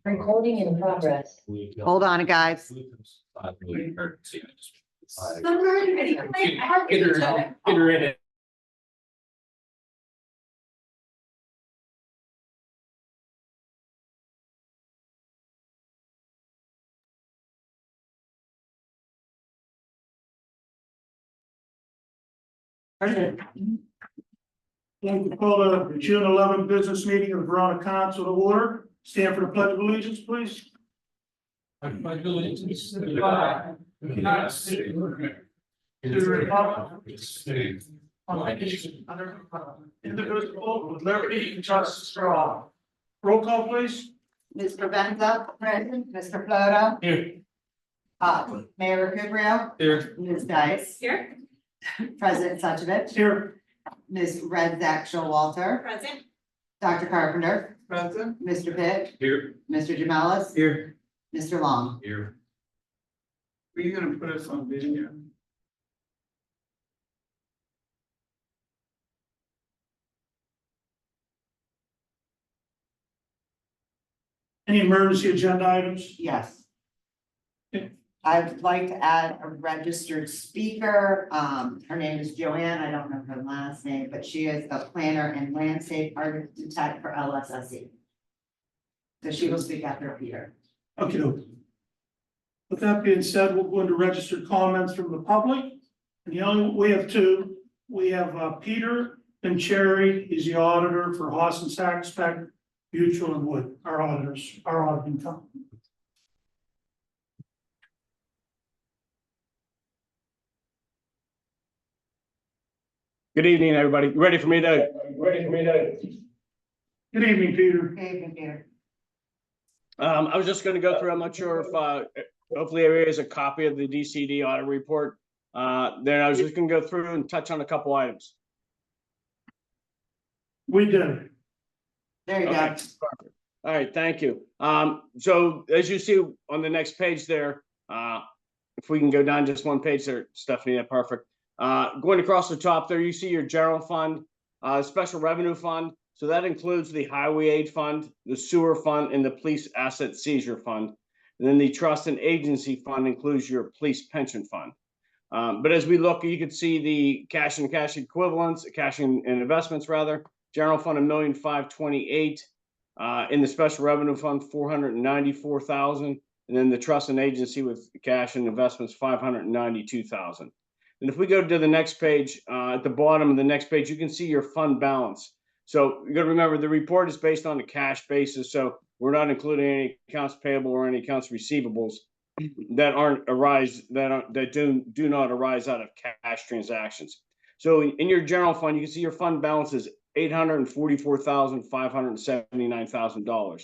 Recording in progress. Hold on, guys. Get her in it. Call the June 11 business meeting of the Verona Council to order. Stand for the pledge of allegiance, please. I pledge allegiance to the flag of the United States of America, to the republic which stands one nation under God, indivisible, with liberty and justice for all. Roll call, please. Mr. Benza, present. Mr. Floto. Here. Mayor Kubrio. Here. Ms. Dice. Here. President Suchovich. Here. Ms. Redzak Showalter. Present. Dr. Carpenter. Present. Mr. Pitt. Here. Mr. Jamelis. Here. Mr. Long. Here. Are you gonna put us on video? Any emergency agenda items? Yes. Okay. I'd like to add a registered speaker. Her name is Joanne. I don't know her last name, but she is a planner and landscape architect for LSSE. So she will speak after Peter. Okay. With that being said, we'll go into registered comments from the public. And we have two. We have Peter and Cherry. He's the auditor for Haas and Sachs, Peck, Mutual and Wood, our auditors, our auditing company. Good evening, everybody. Ready for me to? Good evening, Peter. Hey, Peter. I was just going to go through. I'm not sure if hopefully everybody has a copy of the DCD audit report. Then I was just going to go through and touch on a couple items. We did. There you Okay, go. perfect. All right, thank you. So as you see on the next page there, if we can go down just one page there, Stephanie, that's perfect. Going across the top there, you see your general fund, special revenue fund. So that includes the highway aid fund, the sewer fund, and the police asset seizure fund. And then the trust and agency fund includes your police pension fund. But as we look, you can see the cash and cash equivalents, cash and investments rather. General fund $1,528,000, in the special revenue fund 494,000, and then the trust and agency with cash and investments 592,000. And if we go to the next page, at the bottom of the next page, you can see your fund balance. So you got to remember the report is based on a cash basis, so we're not including any accounts payable or any accounts receivables that do not arise out of cash transactions. So in your general fund, you can see your fund balance is $844,579,000.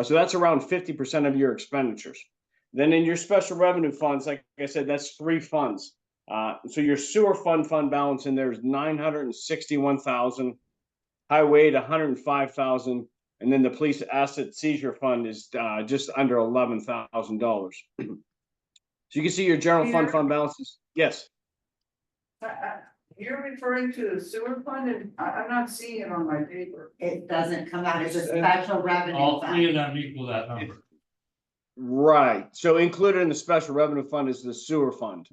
So that's around 50% of your expenditures. Then in your special revenue funds, like I said, that's three funds. So your sewer fund balance in there is $961,000, highway aid $105,000, and then the police asset seizure fund is just under $11,000. So you can see your general fund balances. Yes. You're referring to the sewer fund, and I'm not seeing it on my paper. It doesn't come out as a special revenue. All three of fund. them equal that number. Right. So included in the special revenue fund is the sewer fund.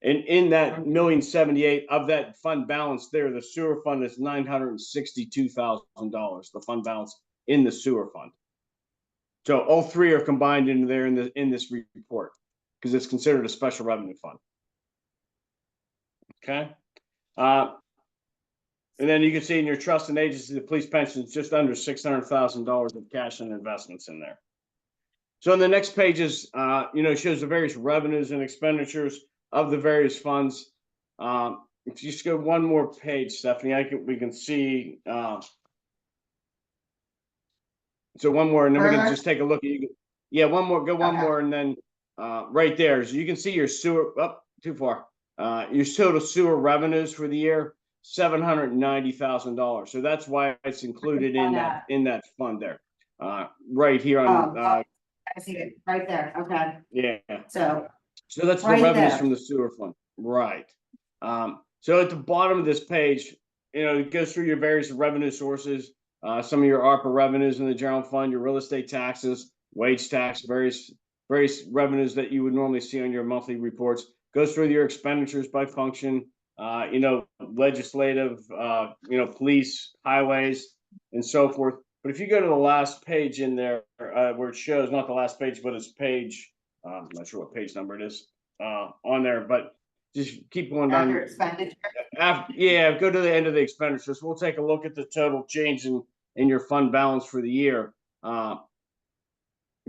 And in that $1,078,000 of that fund balance there, the sewer fund is $962,000, the fund balance in the sewer fund. So all three are combined in there in this report because it's considered a special revenue fund. Okay. And then you can see in your trust and agency, the police pensions, just under $600,000 of cash and investments in there. So on the next page is, shows the various revenues and expenditures of the various funds. If you just go one more page, Stephanie, we can see. So one more, and then we can just take a look at you. Yeah, one more, go one more, and then right there, so you can see your sewer. Too far. Your total sewer revenues for the year, $790,000. So that's why it's included in that fund there. Right here on. I see it right there. Okay. Yeah. So that's the revenues from the sewer fund. Right. So at the bottom of this page, it goes through your various revenue sources. some of your ARPA revenues in the general fund, your real estate taxes, wage tax, various revenues that you would normally see on your monthly reports. Goes through your expenditures by function, legislative, police, highways, and so forth. But if you go to the last page in there, where it shows, not the last page, but it's page, I'm not sure what page number it is on there, but just keep going down. After expenditure, Go to the end of the expenditures. We'll take a look at the total change in your fund balance for the year. So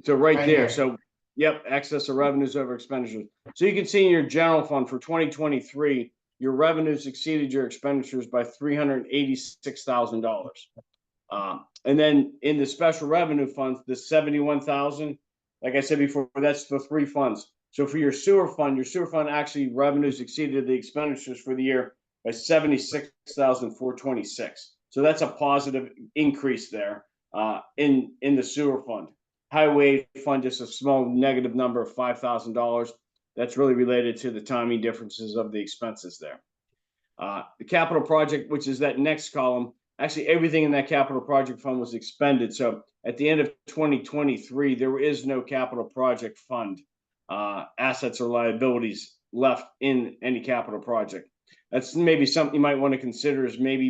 right there. here. So, yep, excess of revenues over expenditures. So you can see in your general fund for 2023, your revenues exceeded your expenditures by $386,000. And then in the special revenue funds, the 71,000, like I said before, that's the three funds. So for your sewer fund actually revenues exceeded the expenditures for the year by 76,426. So that's a positive increase there in the sewer fund. Highway fund, just a small negative number of $5,000. That's really related to the timing differences of the expenses there. The capital project, which is that next column, actually everything in that capital project fund was expended. So at the end of 2023, there is no capital project fund assets or liabilities left in any capital project. That's maybe something you might want to consider, is maybe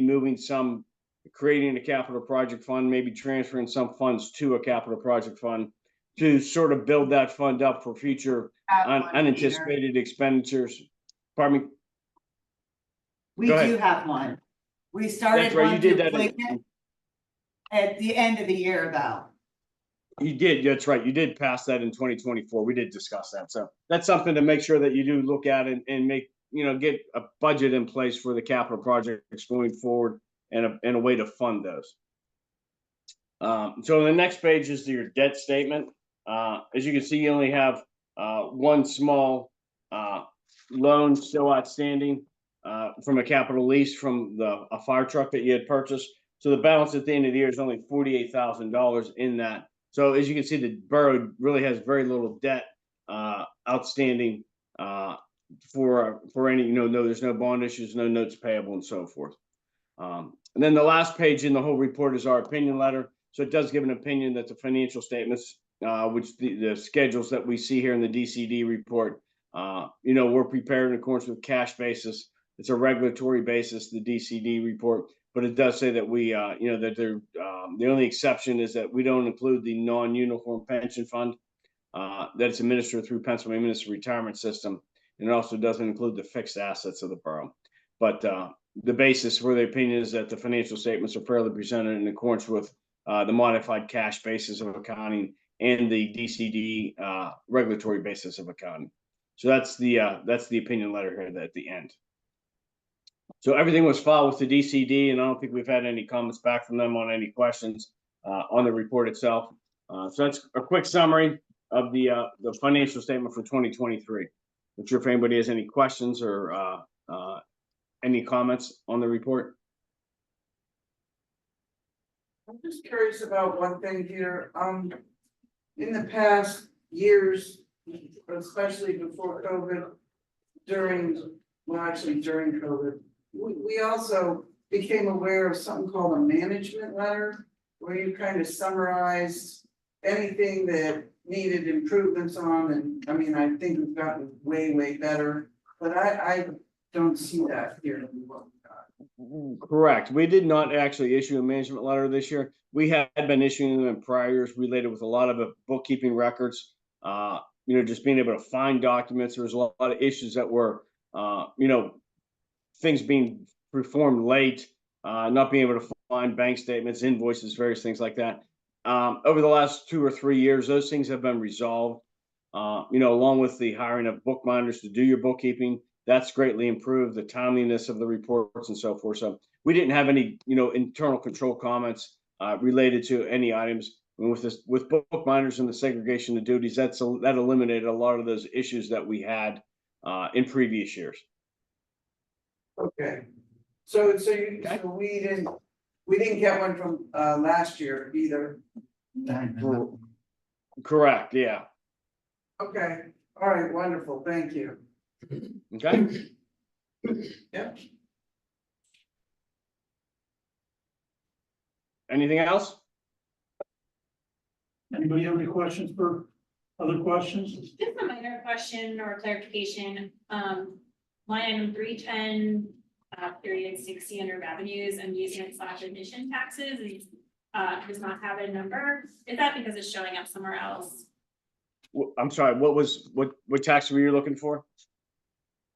creating a capital project fund, maybe transferring some funds to a capital project fund to sort of build that fund up for future unanticipated expenditures. Pardon me? We Go do ahead. have one. We started That's right, you one did to that complete it at the end of the year though. You did, that's right. You did pass that in 2024. We did discuss that. So that's something to make sure that you do look at and make, get a budget in place for the capital projects going forward and a way to fund those. So the next page is your debt statement. As you can see, you only have one small loan still outstanding from a capital lease from a fire truck that you had purchased. So the balance at the end of the year is only $48,000 in that. So as you can see, the borough really has very little debt outstanding for any, there's no bond issues, no notes payable, and so forth. And then the last page in the whole report is our opinion letter. So it does give an opinion that the financial statements, which the schedules that we see here in the DCD report, we're prepared in accordance with cash basis. It's a regulatory basis, the DCD report, but it does say that we, the only exception is that we don't include the non-uniform pension fund that it's administered through Pennsylvania Municipal Retirement System, and it also doesn't include the fixed assets of the borough. But the basis for the opinion is that the financial statements are fairly presented in accordance with the modified cash basis of accounting and the DCD regulatory basis of accounting. So that's the opinion letter here at the end. So everything was filed with the DCD, and I don't think we've had any comments back from them on any questions on the report itself. So that's a quick summary of the financial statement for 2023. Not sure if anybody has any questions or any comments on the report. I'm just curious about one thing here. In the past years, especially before COVID, during COVID, we also became aware of something called a management letter, where you kind of summarized anything that needed improvements on, and I mean, I think we've gotten way, way better, but I don't see that here. Correct. We did not actually issue a management letter this year. We had been issuing them in prior years related with a lot of bookkeeping records, just being able to find documents. There was a lot of issues that were, things being performed late, not being able to find bank statements, invoices, various things like that. Over the last 2 or 3 years, those things have been resolved, along with the hiring of bookbinders to do your bookkeeping. That's greatly improved the timeliness of the reports and so forth. So we didn't have any, internal control comments related to any items. And with bookbinders and the segregation of duties, that eliminated a lot of those issues that we had in previous years. Okay, so we didn't get one from last year either. Correct. Yeah. Okay, all right, wonderful, thank you. Okay. Yep. anything else? Anybody have any questions for, other questions? Just a minor question or clarification, line item 310, period 60 under revenues, amusement / admission taxes, and does not have a number. Is that because it's showing up somewhere else? I'm sorry, what tax were you looking for?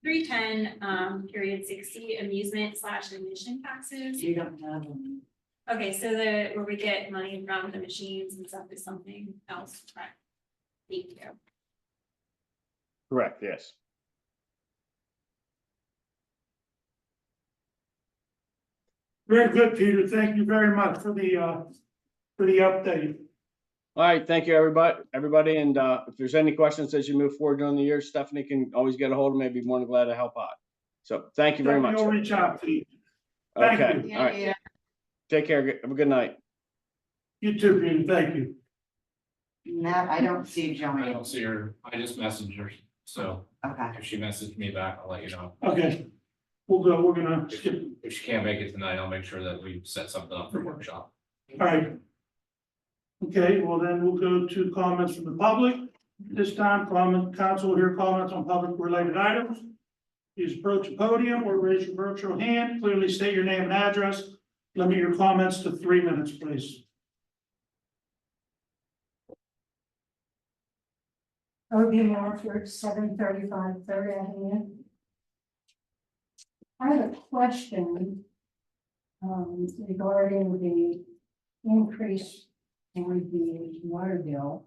310, period 60, amusement / admission taxes. You don't have them. Okay, so where we get money from the machines and stuff is something else, right? Thank you. Correct, yes. Very good, Peter. Thank you very much for the update. All right, thank you, everybody, and if there's any questions as you move forward during the year, Stephanie can always get a hold of me. I'd be more than glad to help out. So, thank you very much. Definitely will reach out to you. Thank Okay, you. all right. Take care. Have a good night. You too, Peter. Thank you. Matt, I don't see I Joanne. don't see her, I just messaged her, so Okay, if she messaged me back, I'll let you know. Okay. We're gonna skip. If she can't make it tonight, I'll make sure that we set something up for workshop. All right. Okay, well then we'll go to comments from the public. This time, council will hear comments on public related items. Please approach the podium or raise your virtual hand. Clearly state your name and address. Limit your comments to 3 minutes, please. OB Morford, 735 Third Avenue. I have a question regarding the increase in the water bill.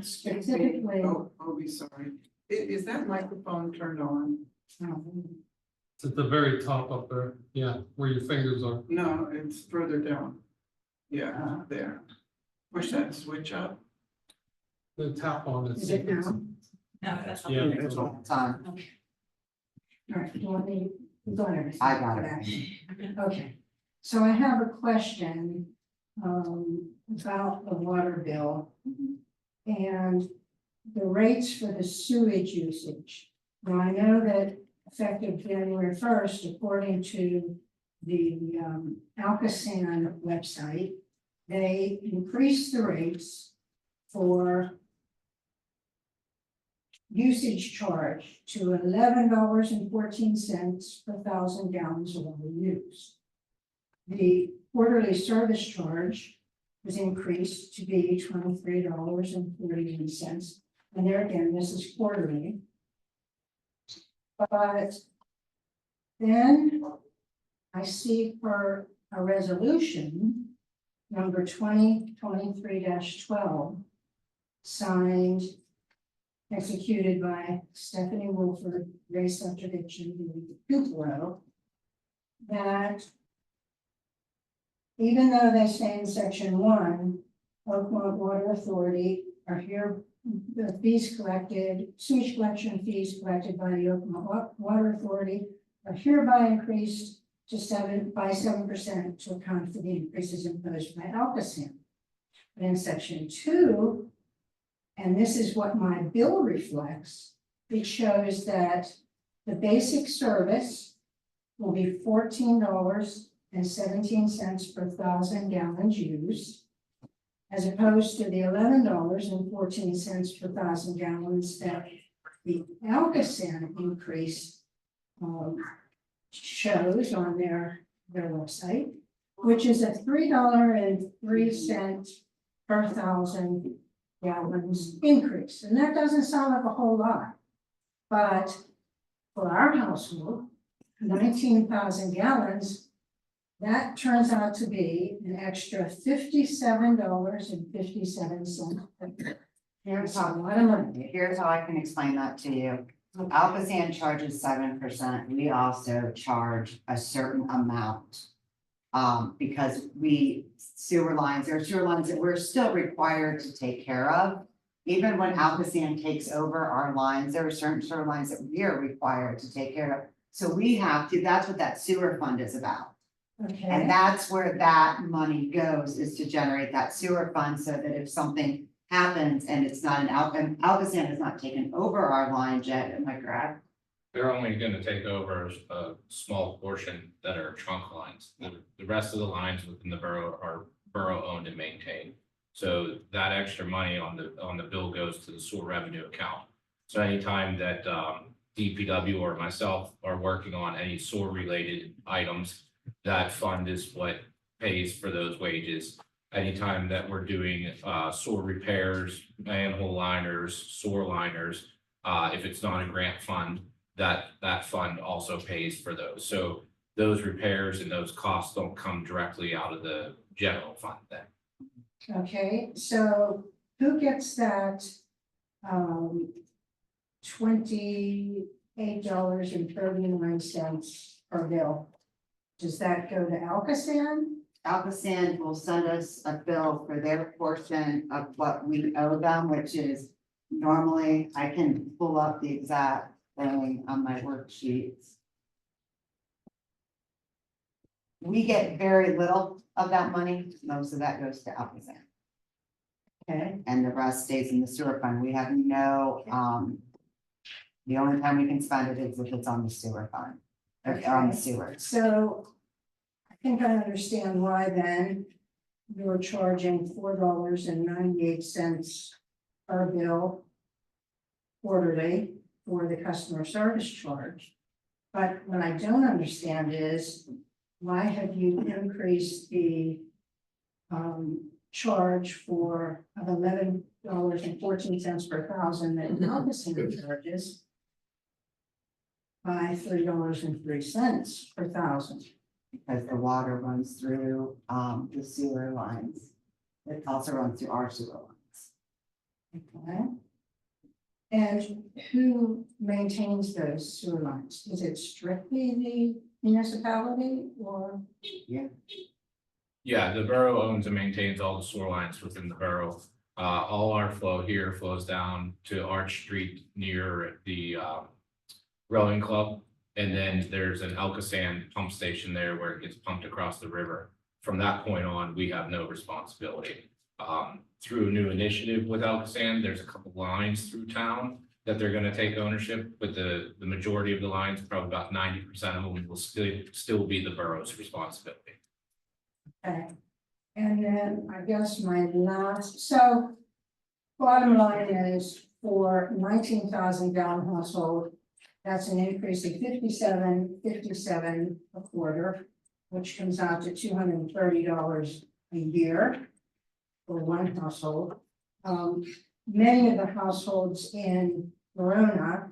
Specifically, Oh, be sorry. Is that microphone turned on? It's at the very top up there, yeah, where your fingers are. No, it's further down. Yeah, there. Push that switch up. The tap on it. is it now? No, that's not. Yeah. it's all the time. All right, do you want me, you got everything? I got it. Okay, so I have a question about the water bill and the rates for the sewage usage. Now, I know that effective January 1st, according to the Alcosan website, they increased the rates for usage charge to $11.14 per 1,000 gallons of water used. The quarterly service charge was increased to be $23.41. And there again, this is quarterly. But then I see for a resolution, number 2023-12, signed, executed by Stephanie Wolford, Ray Subdivision, Tupelo, that even though they say in section 1, Oklahoma Water Authority are here, the fees collected, sewage collection fees collected by the Oklahoma Water Authority are hereby increased to 7% to account for the increases imposed by Alcosan. But in section 2, and this is what my bill reflects, it shows that the basic service will be $14.17 per 1,000 gallons used, as opposed to the $11.14 per 1,000 gallons that the Alcosan increase shows on their website, which is a $3.03 per 1,000 gallons increase. And that doesn't sound like a whole lot, but for our household, 19,000 gallons, that turns out to be an extra $57.57. Here's That's a how, lot of money. here's how I can explain that to you. Alcosan charges 7%. We also charge a certain amount. Because there are sewer lines that we're still required to take care of. Even when Alcosan takes over our lines, there are certain sewer lines that we are required to take care of. So we have to, that's what that sewer fund is about. And Okay, that's where that money goes, is to generate that sewer fund, so that if something happens and it's not and Alcosan has not taken over our line yet, am I correct? They're only gonna take over a small portion that are trunk lines. The rest of the lines within the borough are borough-owned and maintained. So that extra money on the bill goes to the sewer revenue account. So anytime that DPW or myself are working on any sewer-related items, that fund is what pays for those wages. Anytime that we're doing sewer repairs, manhole liners, sewer liners, if it's not a grant fund, that fund also pays for those. So those repairs and those costs don't come directly out of the general fund then. Okay, so who gets that $28.39 per bill? Does that go to Alcoasand? Alcoasand will send us a bill for their portion of what we owe them, which is normally, I can pull up the exact thing on my worksheets. We get very little of that money. Most of that goes to Alcoasand. Okay, And the rest stays in the sewer fund. We have no, the only time we can spend it is if it's on the sewer fund. Or on the sewer. so I think I understand why then you're charging $4.98 per bill quarterly for the customer service charge. But what I don't understand is why have you increased the charge for of $11.14 per thousand that Alcoasand charges by $3.03 per thousand? Because the water runs through the sewer lines. It also runs through our sewer lines. Okay. And who maintains those sewer lines? Is it strictly the municipality or? Yeah, the borough owns and maintains all the sewer lines within the borough. All our flow here flows down to Arch Street near the rowing club. And then there's an Alcoasand pump station there where it gets pumped across the river. From that point on, we have no responsibility. Through a new initiative with Alcoasand, there's a couple lines through town that they're gonna take ownership, but the majority of the lines, probably about 90% of them will still be the borough's responsibility. Okay. And then I guess my last, so bottom line is for 19,000 gallon household, that's an increase of 57 a quarter, which comes out to $230 a year for one household. Many of the households in Verona,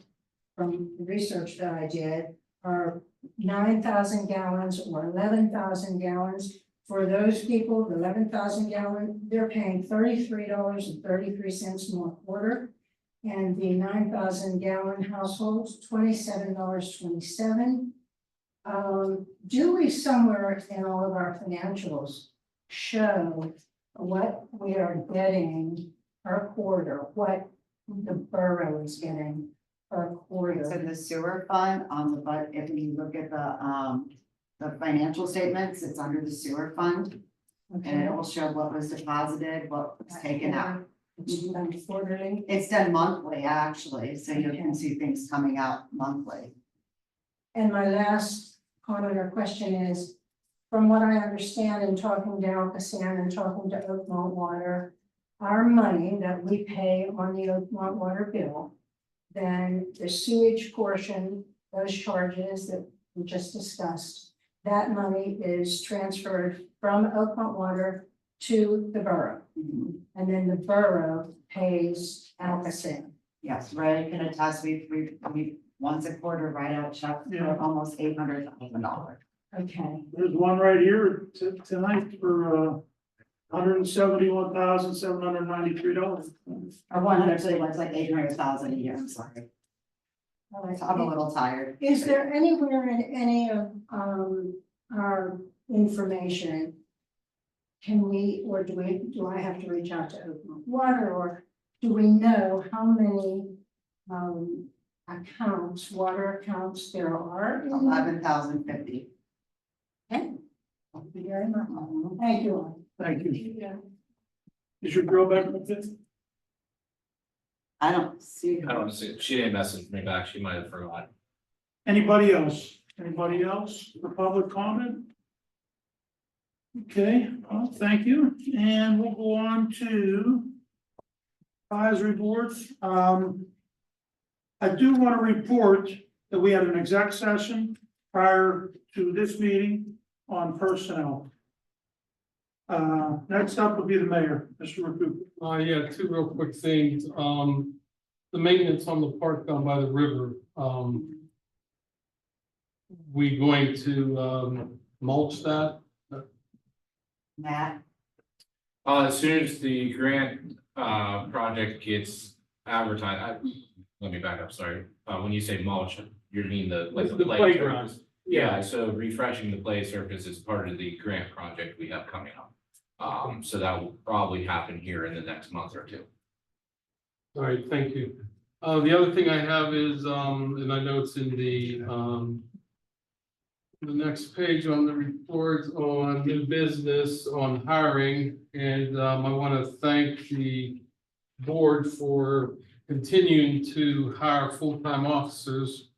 from the research that I did, are 9,000 gallons or 11,000 gallons. For those people, the 11,000 gallon, they're paying $33.33 more a quarter. And the 9,000 gallon households, $27.27. Do we somewhere in all of our financials show what we are getting per quarter, what the borough is getting per It's quarter? in the sewer fund on the, but if you look at the financial statements, it's under the sewer fund. And Okay. it will show what was deposited, what was taken out. It's done quarterly. It's done monthly, actually, so you can see things coming out monthly. And my last comment or question is, from what I understand in talking to Alcoasand and talking to Oakmont Water, our money that we pay on the Oakmont Water bill, then the sewage portion, those charges that we just discussed, that money is transferred from Oakmont Water to the borough. Mhm. And then the borough pays Alcoasand. Yes, Ray can attest, we once a quarter write out check Yeah. for almost $800,000. Okay, There's one right here tonight for $171,793. Or 100, it's like 800,000 a year, I'm sorry. all right. I'm a little tired. Is there anywhere in any of our information? Can we, or do I have to reach out to Oakmont Water, or do we know how many accounts, water accounts there are? 11,050. Okay. Thank you very much. Thank you. Thank you. Is your girl back with it? I don't see. I don't see, she didn't message me back, she might have forgotten. Anybody else? Anybody else for public comment? Okay, well, thank you, and we'll go on to advisory boards. I do want to report that we had an exec session prior to this meeting on personnel. Next up will be the mayor, Mr. Rakup. Yeah, two real quick things. The maintenance on the park down by the river, we going to, mulch that? Matt, As soon as the grant project gets advertised, let me back up, sorry. When you say mulch, you mean the The play playground. surface? Yeah, so refreshing the play surface is part of the grant project we have coming up. So that will probably happen here in the next month or two. All right, thank you. The other thing I have is, and I know it's in the next page on the report on new business on hiring, and I want to thank the board for continuing to hire full-time officers.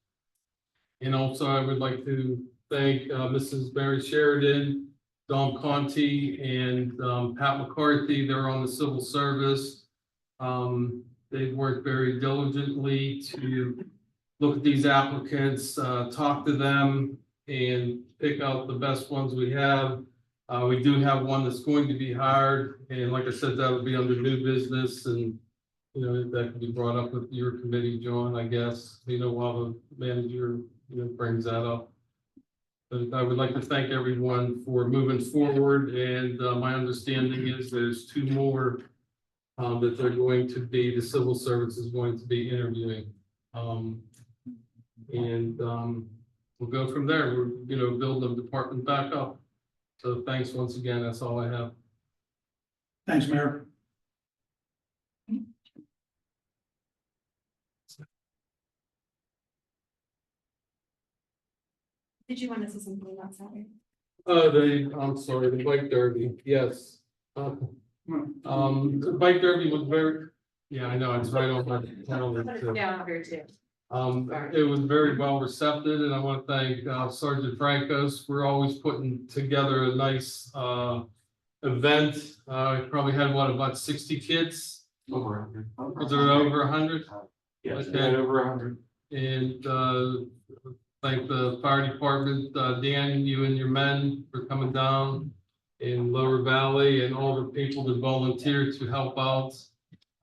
And also I would like to thank Mrs. Mary Sheridan, Dom Conti, and Pat McCarthy. They're on the civil service. They've worked very diligently to look at these applicants, talk to them, and pick out the best ones we have. We do have one that's going to be hired, and like I said, that would be under new business, and you know, that can be brought up with your committee, John, I guess, you know, while the manager, you know, brings that up. But I would like to thank everyone for moving forward, and my understanding is there's two more that they're going to be, the civil service is going to be interviewing. We'll go from there. We're, you know, build the department back up. So thanks once again. That's all I have. Thanks, Mayor. Did you want to say something about Saturday? I'm sorry, the bike derby, yes. The bike derby was very, yeah, I know, it's right on my calendar too. Yeah, here too. It was very well receptive, and I want to thank Sergeant Francos. We're always putting together a nice event. Probably had what, about 60 kids? Over 100. Was it over 100? Yes, Okay. right over 100. And thank the fire department, Dan, you and your men for coming down in Lower Valley, and all the people that volunteered to help out.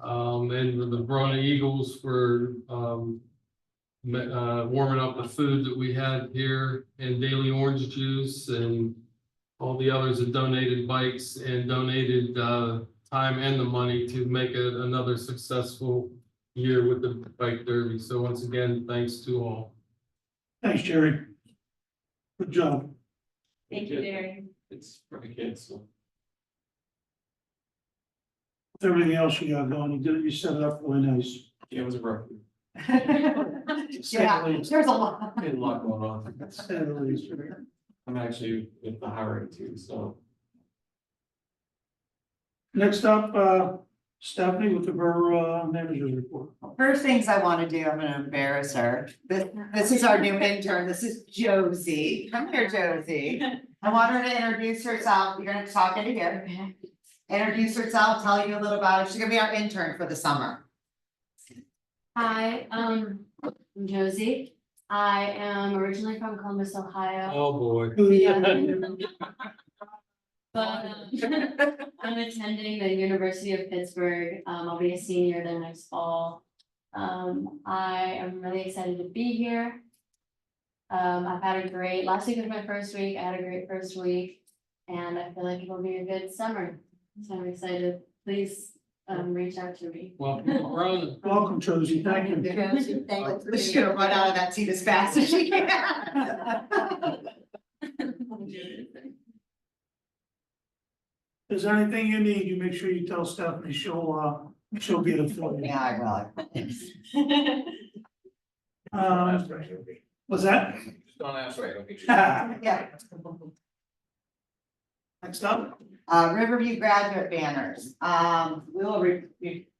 And the Verona Eagles for warming up the food that we had here, and Daily Orange Juice, and all the others that donated bikes and donated time and the money to make it another successful year with the bike derby. So once again, thanks to all. Thanks, Jerry. Good job. Thank you, Derek. It's for the kids, so. With everything else you got going, you set it up really nice. Yeah, it was a rough. yeah, there's a lot. Been a lot going on. Set it at least. I'm actually with the hiring too, so. Next up, Stephanie with the borough manager's report. First things I want to do, I'm gonna embarrass her. This is our new intern. This is Josie. Come here, Josie. I want her to introduce herself. You're gonna talk into here. Introduce herself, tell you a little about it. She's gonna be our intern for the summer. Hi, I'm Josie. I am originally from Columbus, Ohio, Oh, boy. but I'm attending the University of Pittsburgh. I'll be a senior there next fall. I am really excited to be here. I've had a great, last week was my first week. I had a great first week, and I feel like it'll be a good summer. So I'm excited. Please reach out to me. Welcome, Welcome, Josie. Thank you. She's gonna run out of that seat as fast as she can. If there's anything you need, you make sure you tell Stephanie. She'll get it for you. Yeah, I will. Was that? Just don't ask right, okay. Yeah. Next up, Riverview graduate banners. We will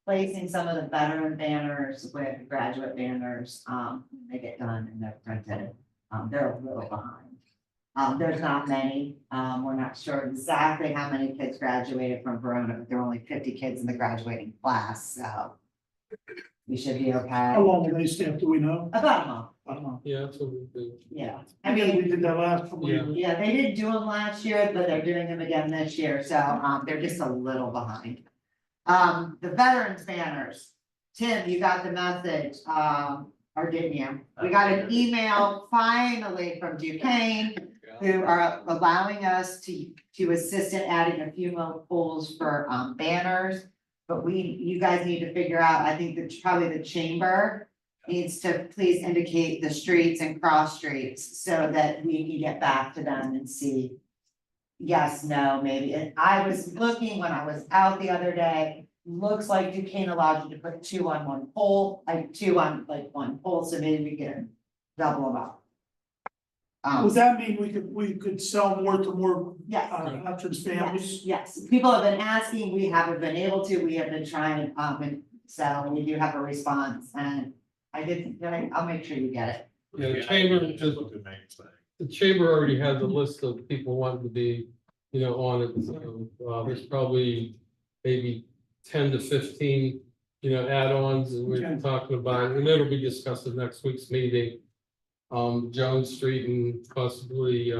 replacing some of the veteran banners with graduate banners, when they get done and they're printed. They're a little behind. There's not many, we're not sure exactly how many kids graduated from Verona, but there are only 50 kids in the graduating class, so. We should be okay. How long will they stay up, do we know? About a month, I don't know. Yeah, that's what we do. yeah. I mean, we did that last couple of Yeah. years. Yeah, they didn't do them last year, but they're doing them again this year, so, they're just a little behind. The veterans banners, Tim, you got the message, or didn't you? We got an email finally from Duquesne, who are allowing us to assist in adding a few more poles for, banners. But you guys need to figure out, I think that probably the chamber needs to please indicate the streets and cross streets so that we can get back to them and see. Yes, no, maybe. And I was looking when I was out the other day, looks like Duquesne allowed you to put 2 on one pole, like 2 on like one pole, so maybe we can double them up. Would that mean we could sell more to more, Yes. veterans families? Yes, people have been asking, we haven't been able to, we have been trying, and so we do have a response, and I'll make sure you get it. Yeah, the chamber, the chamber already has a list of people wanting to be, on it, so, there's probably maybe 10 to 15, add-ons, and we're Okay. talking about, and it'll be discussed at next week's meeting. Jones Street and possibly,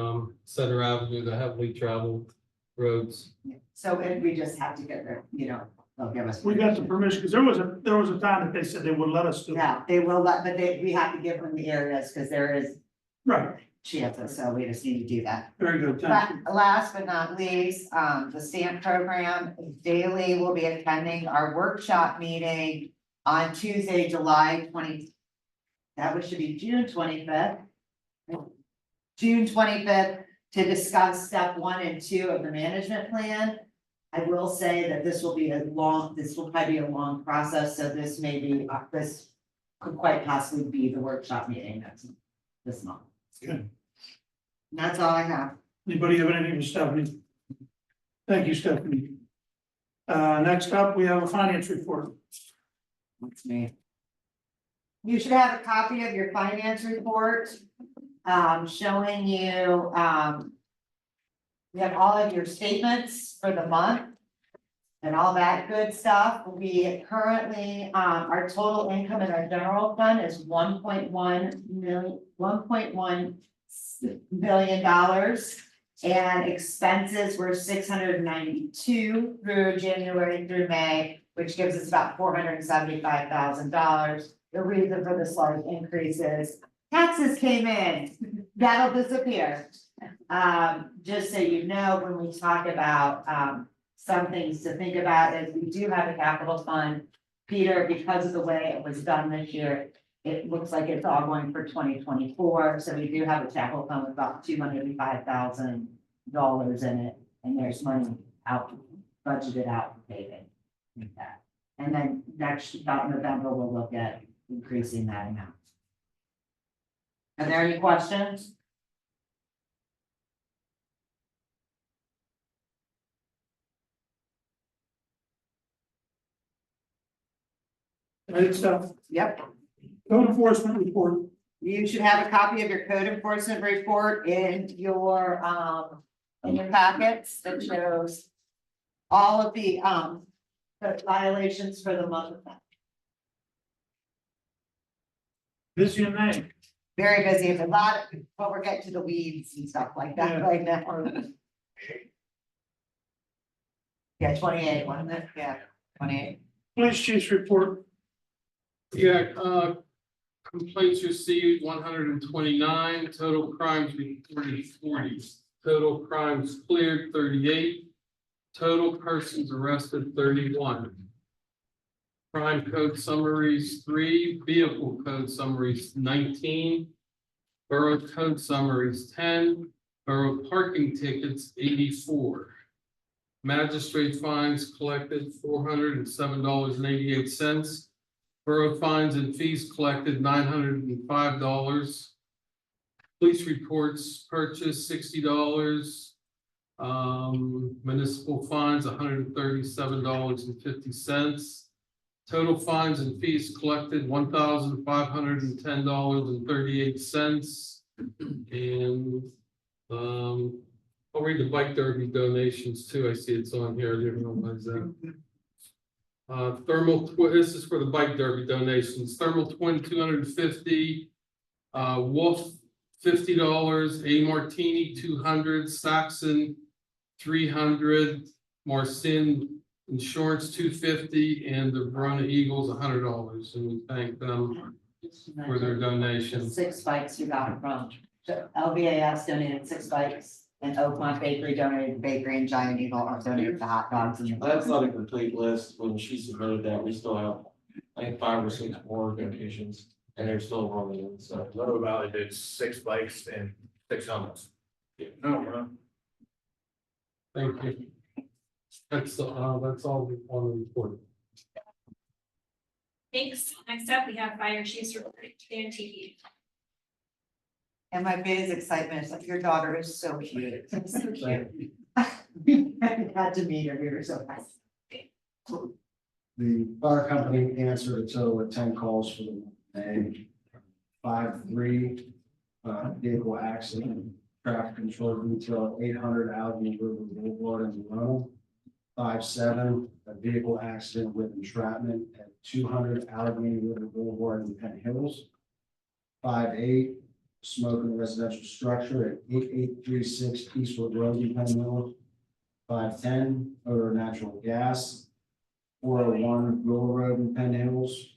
Center Avenue, the heavily traveled roads. So, and we just have to get there, they'll give us. We got the permission, because there was a time that they said they would let us do it. Yeah, they will let, but we have to give them the areas, because there is Right, chances, so we just need to do that. very good, thank But you. last but not least, the stamp program, Daily will be attending our workshop meeting on Tuesday, July 20. That should be June 25th. June 25th, to discuss step 1 and 2 of the management plan. I will say that this will probably be a long process, so this could quite possibly be the workshop meeting this month. Good. And that's all I have. Anybody have anything for Stephanie? Thank you, Stephanie. Next up, we have a finance report. That's me. You should have a copy of your finance report, showing you, we have all of your statements for the month and all that good stuff. We currently, our total income in our general fund is $1.1 billion. And expenses were 692 through January through May, which gives us about $475,000. The reason for the slight increases, taxes came in, that'll disappear. Just so you know, when we talk about, some things to think about is we do have a capital fund. Peter, because of the way it was done this year, it looks like it's all going for 2024, so we do have a capital fund with about $205,000 in it, and there's money budgeted out for paving. Like that. And then about November, we'll look at increasing that amount. Are there any questions? Right, stuff. Yep. Code enforcement report. You should have a copy of your code enforcement report in your packets that shows all of the violations for the month. Busy in May. Very busy, a lot, but we're getting to the weeds and stuff like that Yeah. right now. Yeah, 28, wasn't it? Yeah, 28. Police chief's report. Yeah, complaints received 129, total crimes reported 40, total crimes cleared 38, total persons arrested 31. Crime code summaries 3, vehicle code summaries 19, borough code summaries 10, borough parking tickets 84. Magistrate fines collected $407.88. Borough fines and fees collected $905. Police reports purchased $60. Municipal fines $137.50. Total fines and fees collected, $1,510.38. And, I'll read the bike derby donations too. I see it's on here. I didn't realize that. This is for the bike derby donations. Thermal Twin, 250. Wolf, $50. A Martini, 200. Saxon, 300. Marcin Insurance, 250, and the Verona Eagles, $100. And we thank them for their donations. 6 bikes you got from, so LVAS donated 6 bikes, and Oakmont Bakery donated bakery, and Giant Eagle are donated the hot dogs and. That's not a complete list. When she submitted that, we still have, I think, 5 or 6 more donations, and they're still rolling in, so. Little Valley did 6 bikes and 6 helmets. No, Thank you. That's all on the report. Thanks. Next up, we have fire chief's report, Dan TV. And my biggest excitement is that your daughter is so cute. So cute. I had to meet her, we were so nice. The fire company answered a total of 10 calls for the day. 5-3 vehicle accident, traffic control detail 800 Allegheny River Boulevard in Verona. 5-7 a vehicle accident with entrapment at 200 Allegheny River Boulevard in Penn Hills. 5-8 smoke in a residential structure at 8836 Eastwood Road in Penn Hills. 5-10 odor of natural gas. 401 Willow Road in Penn Hills.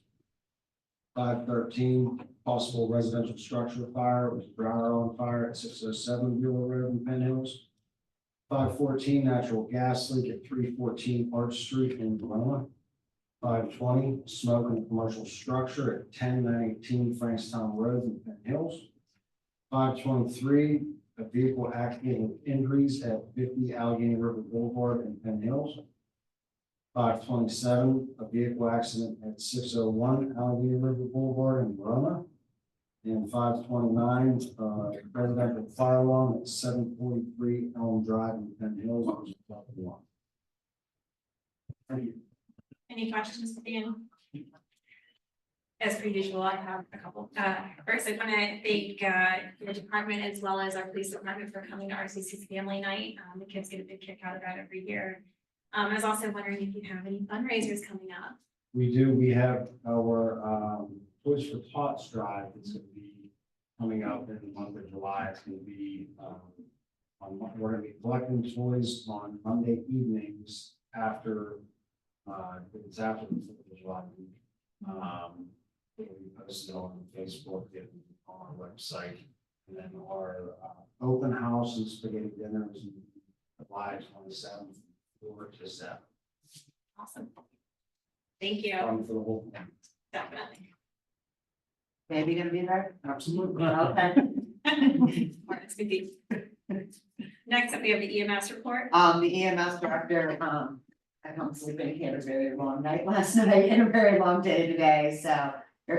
5-13 possible residential structure fire, it was Brower on fire at 607 Willow Road in Penn Hills. 5-14 natural gas leak at 314 Arch Street in Verona. 5-20 smoke in a commercial structure at 1019 Frankstown Road in Penn Hills. 5-23 a vehicle accident with injuries at 50 Allegheny River Boulevard in Penn Hills. 5-27 a vehicle accident at 601 Allegheny River Boulevard in Verona. And 5-29 residential fire alarm at 743 Elm Drive in Penn Hills. Thank you. Any questions for Dan? As per usual, I have a couple. First, I want to thank your department as well as our police department for coming to RCC's Family Night. The kids get a big kick out of that every year. I was also wondering if you have any fundraisers coming up. We do. We have our Toys for Tots drive. It's going to be coming up in the month of July. It's going to be we're going to be collecting toys on Monday evenings after it's after the 4th of July week. We posted on Facebook and on our website, and then our open house and spaghetti dinners July 27th. Awesome. Thank you. For the whole thing. Definitely. Baby gonna be there? Absolutely. Okay. Martin's good deed. Next up, we have the EMS report. The EMS director, I don't sleep in, he had a very long night last night and a very long day today, so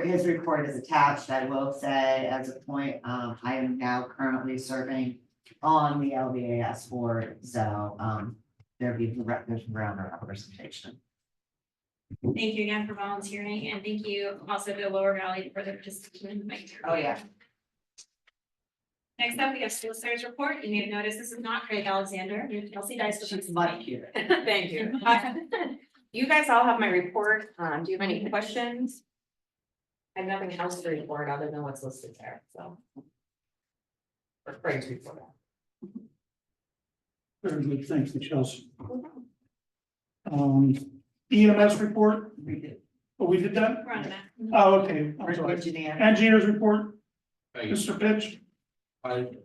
his report is attached. I will say as a point, I am now currently serving on the LVAS board, so there's round representation. Thank you again for volunteering, and thank you also to Lower Valley for their participation in the night. Oh, yeah. Next up, we have school service report. You may have noticed this is not Craig Alexander. Kelsey Dice. She's much cuter. Thank you. You guys all have my report. Do you have any questions? I have nothing else to report other than what's listed there, so. Or Craig's report. Very good, thanks, Chelsea. EMS report, We do. oh, we did that? We're on that. Oh, okay, I'm sorry. Engineer. Engineers report, Thank you. Mr. Pitch.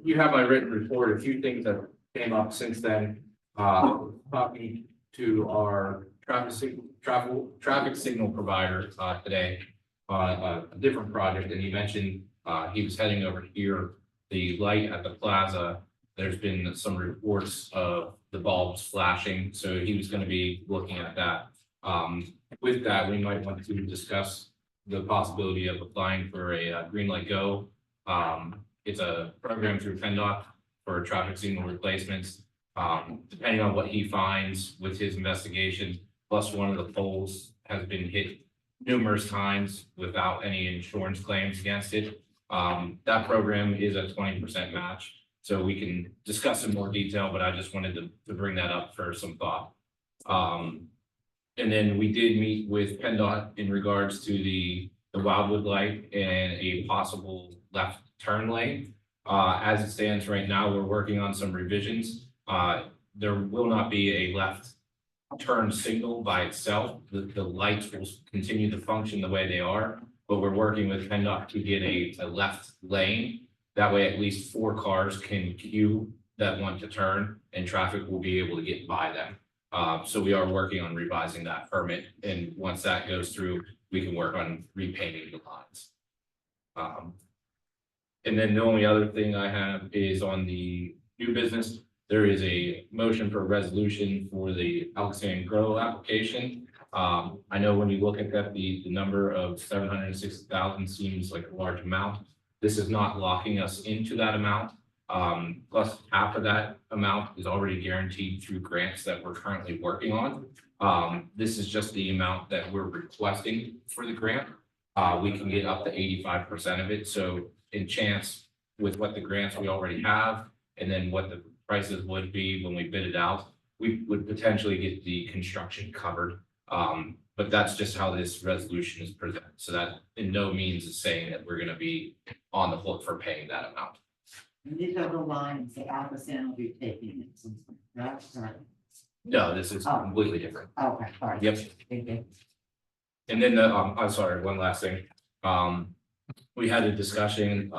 You have my written report, a few things that came up since then. Talking to our traffic signal provider today on a different project, and he mentioned he was heading over here. The light at the plaza, there's been some reports of the bulbs flashing, so he was going to be looking at that. With that, we might want to discuss the possibility of applying for a green light go. It's a program through PennDOT for traffic signal replacements. Depending on what he finds with his investigation, plus one of the poles has been hit numerous times without any insurance claims against it. That program is a 20% match, so we can discuss in more detail, but I just wanted to bring that up for some thought. And then we did meet with PennDOT in regards to the Wildwood light and a possible left turn lane. As it stands right now, we're working on some revisions. There will not be a left turn signal by itself. The lights will continue to function the way they are, but we're working with PennDOT to get a left lane. That way, at least 4 cars can queue that want to turn, and traffic will be able to get by them. So we are working on revising that permit, and once that goes through, we can work on repainting the lines. And then the only other thing I have is on the new business. There is a motion for a resolution for the Alexander Grow application. I know when you look at that, the number of 760,000 seems like a large amount. This is not locking us into that amount. Plus half of that amount is already guaranteed through grants that we're currently working on. This is just the amount that we're requesting for the grant. We can get up to 85% of it. So in chance with what the grants we already have, and then what the prices would be when we bid it out, we would potentially get the construction covered. But that's just how this resolution is presented. So that in no means is saying that we're gonna be on the hook for paying that amount. And these are the lines that Alphasan will be taking it. That's right. No, this is completely different. Okay, all right. Yep. Thank you. And then I'm sorry, one last thing. We had a discussion,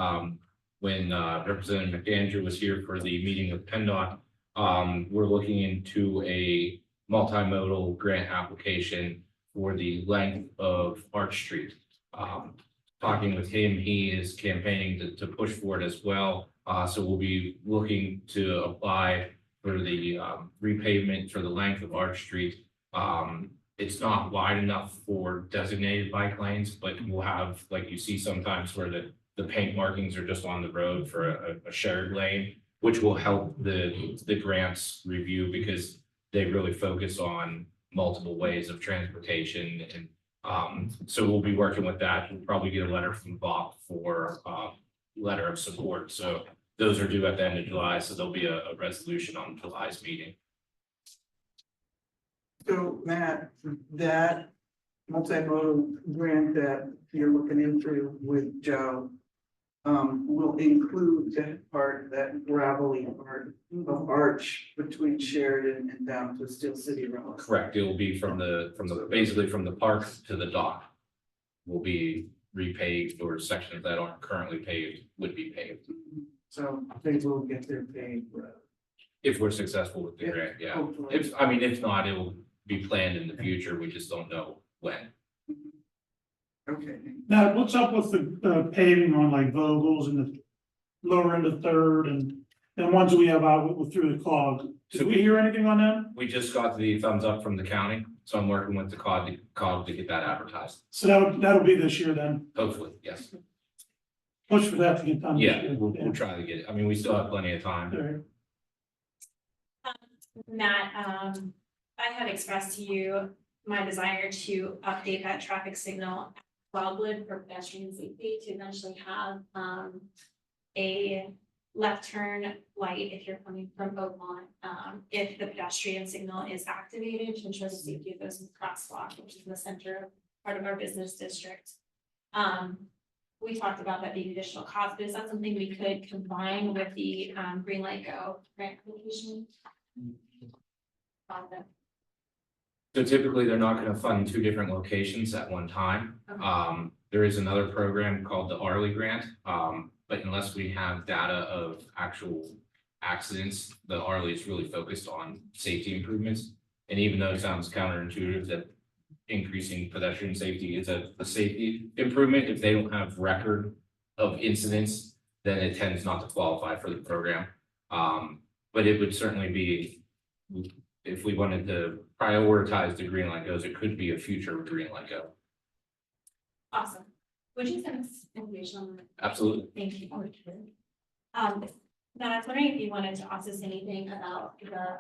when Representative McAndrew was here for the meeting with PennDOT. We're looking into a multimodal grant application for the length of Arch Street. Talking with him, he is campaigning to push for it as well. So we'll be looking to apply for the repavement for the length of Arch Street. It's not wide enough for designated bike lanes, but we'll have, like you see sometimes where the paint markings are just on the road for a shared lane, which will help the grants review because they really focus on multiple ways of transportation. And so we'll be working with that. We'll probably get a letter from BOV for letter of support. So those are due at the end of July. So there'll be a resolution on July's meeting. So Matt, that multimodal grant that you're looking into with Joe will include that part, that gravelly part of Arch between Sheridan and down to Steel City Road. Correct. It will be from the basically from the park to the dock will be repaved, or sections that aren't currently paved would be paved. So they will get their pay. If we're successful with the grant, yeah. Hopefully. If not, it will be planned in the future. We just don't know when. Okay. Now, what's up with the paving on like Vogel's and the lower end of Third and ones we have out through the cog? Did we hear anything on them? We just got the thumbs up from the county, so I'm working with the cog to get that advertised. So that'll be this year then. Hopefully, yes. Push for that to get done. this Yeah, year. we'll try to get it. I mean, we still have plenty of time. All right. Matt, I had expressed to you my desire to update that traffic signal at Wildwood for pedestrian safety to eventually have a left turn light if you're coming from Oakmont, if the pedestrian signal is activated to ensure the safety of those in the crosswalk, which is in the center part of our business district. We talked about that being additional cost, but is that something we could combine with the Green Light Go grant application? So typically, they're not gonna fund 2 different locations at one time. Okay. There is another program called the Arley Grant, but unless we have data of actual accidents, the Arley is really focused on safety improvements. And even though it sounds counterintuitive that increasing pedestrian safety is a safety improvement, if they don't have record of incidents, then it tends not to qualify for the program. But it would certainly be, if we wanted to prioritize the Green Light Goes, it could be a future Green Light Go. Awesome. Would you send us information on that? Absolutely. Thank you. Now I was wondering if you wanted to also say anything about the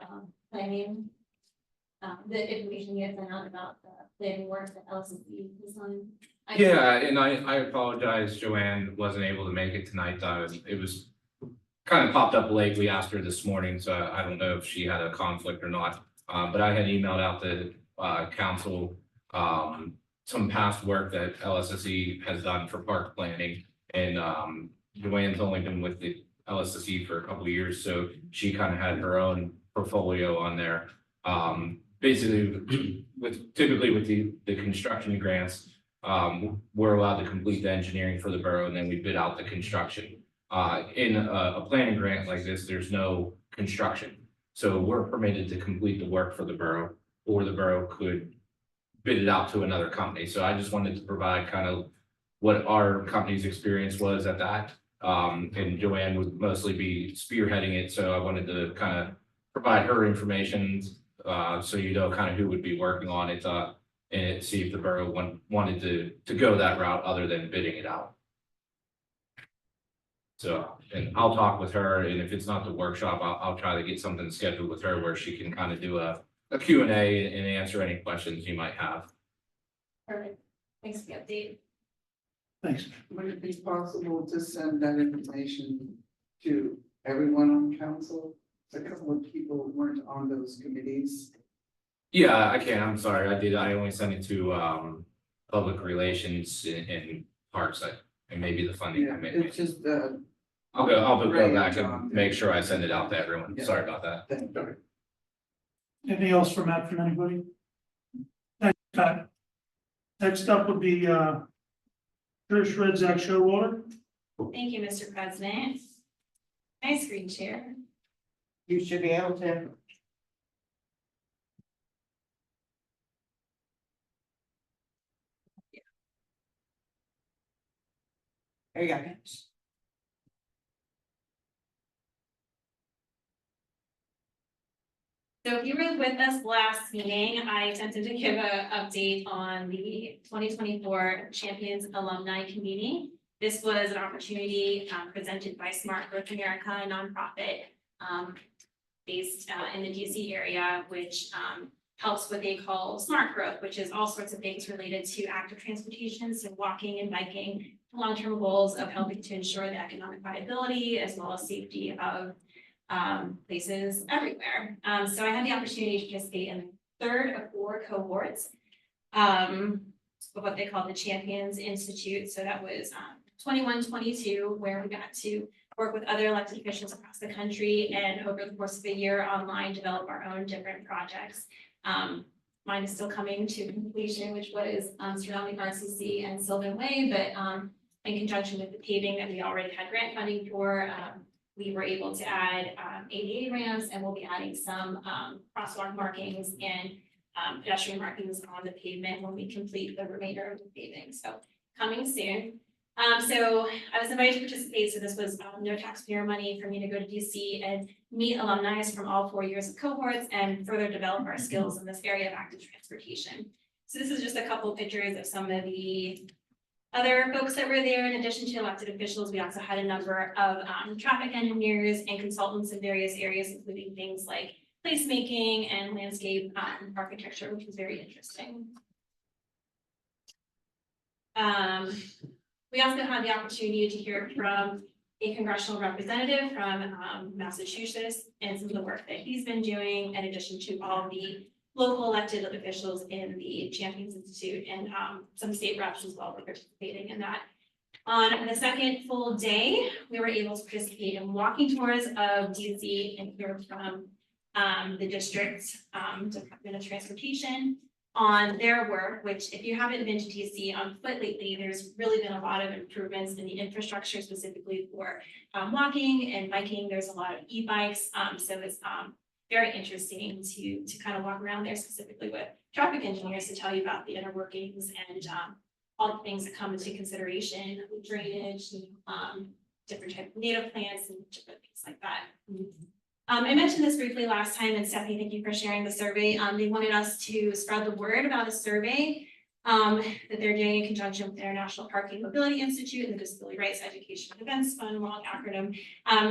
planning, the information you had sent out about the planning work that LSD is on. Yeah, and I apologize, Joanne wasn't able to make it tonight, it was kind of popped up late, we asked her this morning, so I don't know if she had a conflict or not. But I had emailed out the, council, some past work that LSSE has done for park planning. And, Joanne's only been with the LSSE for a couple of years, so she kind of had her own portfolio on there. Basically, typically with the construction grants, we're allowed to complete the engineering for the borough and then we bid out the construction. In a planning grant like this, there's no construction. So we're permitted to complete the work for the borough, or the borough could bid it out to another company. So I just wanted to provide kind of what our company's experience was at that. And Joanne would mostly be spearheading it, so I wanted to kind of provide her information, so you know kind of who would be working on it, and see if the borough wanted to go that route other than bidding it out. So, and I'll talk with her, and if it's not the workshop, I'll try to get something scheduled with her where she can kind of do a Q&A and answer any questions you might have. Perfect. Thanks for the update. Thanks. Would it be possible to send that information to everyone on council? A couple of people weren't on those committees. Yeah, I can. I'm sorry. I only sent it to public relations and parks, and maybe the funding Yeah, committee. it's just I'll go Ray back and and John. make sure I send it out to everyone. Yeah. Sorry about that. thing. Anything else from Matt from anybody? Thanks, Pat. Next up would be Trish Redzak Showwater. Thank you, Mr. President. My screen share. You should be able to. There you go. So if you were with us last meeting, I attempted to give an update on the 2024 Champions Alumni Convening. This was an opportunity presented by Smart Growth America, a nonprofit based in the DC area, which helps what they call smart growth, which is all sorts of things related to active transportation, so walking and biking, long-term goals of helping to ensure the economic viability as well as safety of places everywhere. So I had the opportunity to participate in the third of 4 cohorts of what they call the Champions Institute. So that was 21-22, where we got to work with other elected officials across the country and over the course of a year online develop our own different projects. Mine is still coming to completion, which was surrounding RCC and Sylvan Way, but in conjunction with the paving that we already had grant funding for, we were able to add ADA ramps, and we'll be adding some crosswalk markings and pedestrian markings on the pavement when we complete the remainder of the paving. So coming soon. So I was invited to participate. So this was no taxpayer money for me to go to DC and meet alumni from all 4 years of cohorts and further develop our skills in this area of active transportation. So this is just a couple of pictures of some of the other folks that were there. In addition to elected officials, we also had a number of traffic engineers and consultants in various areas, including things like placemaking and landscape architecture, which was very interesting. We also had the opportunity to hear from a congressional representative from Massachusetts and some of the work that he's been doing, in addition to all the local elected officials in the Champions Institute, and some state reps as well were participating in that. On the second full day, we were able to participate in walking tours of DC and hear from the district's Department of Transportation on their work, which if you haven't been to DC on foot lately, there's really been a lot of improvements in the infrastructure specifically for walking and biking. There's a lot of e-bikes, so it's very interesting to kind of walk around there, specifically with traffic engineers, to tell you about the inner workings and all the things that come into consideration, drainage, different type of native plants and different things like that. I mentioned this briefly last time, and Stephanie, thank you for sharing the survey. They wanted us to spread the word about a survey that they're doing in conjunction with the International Parking Mobility Institute and the Disability Rights Education and Events Fund, long acronym,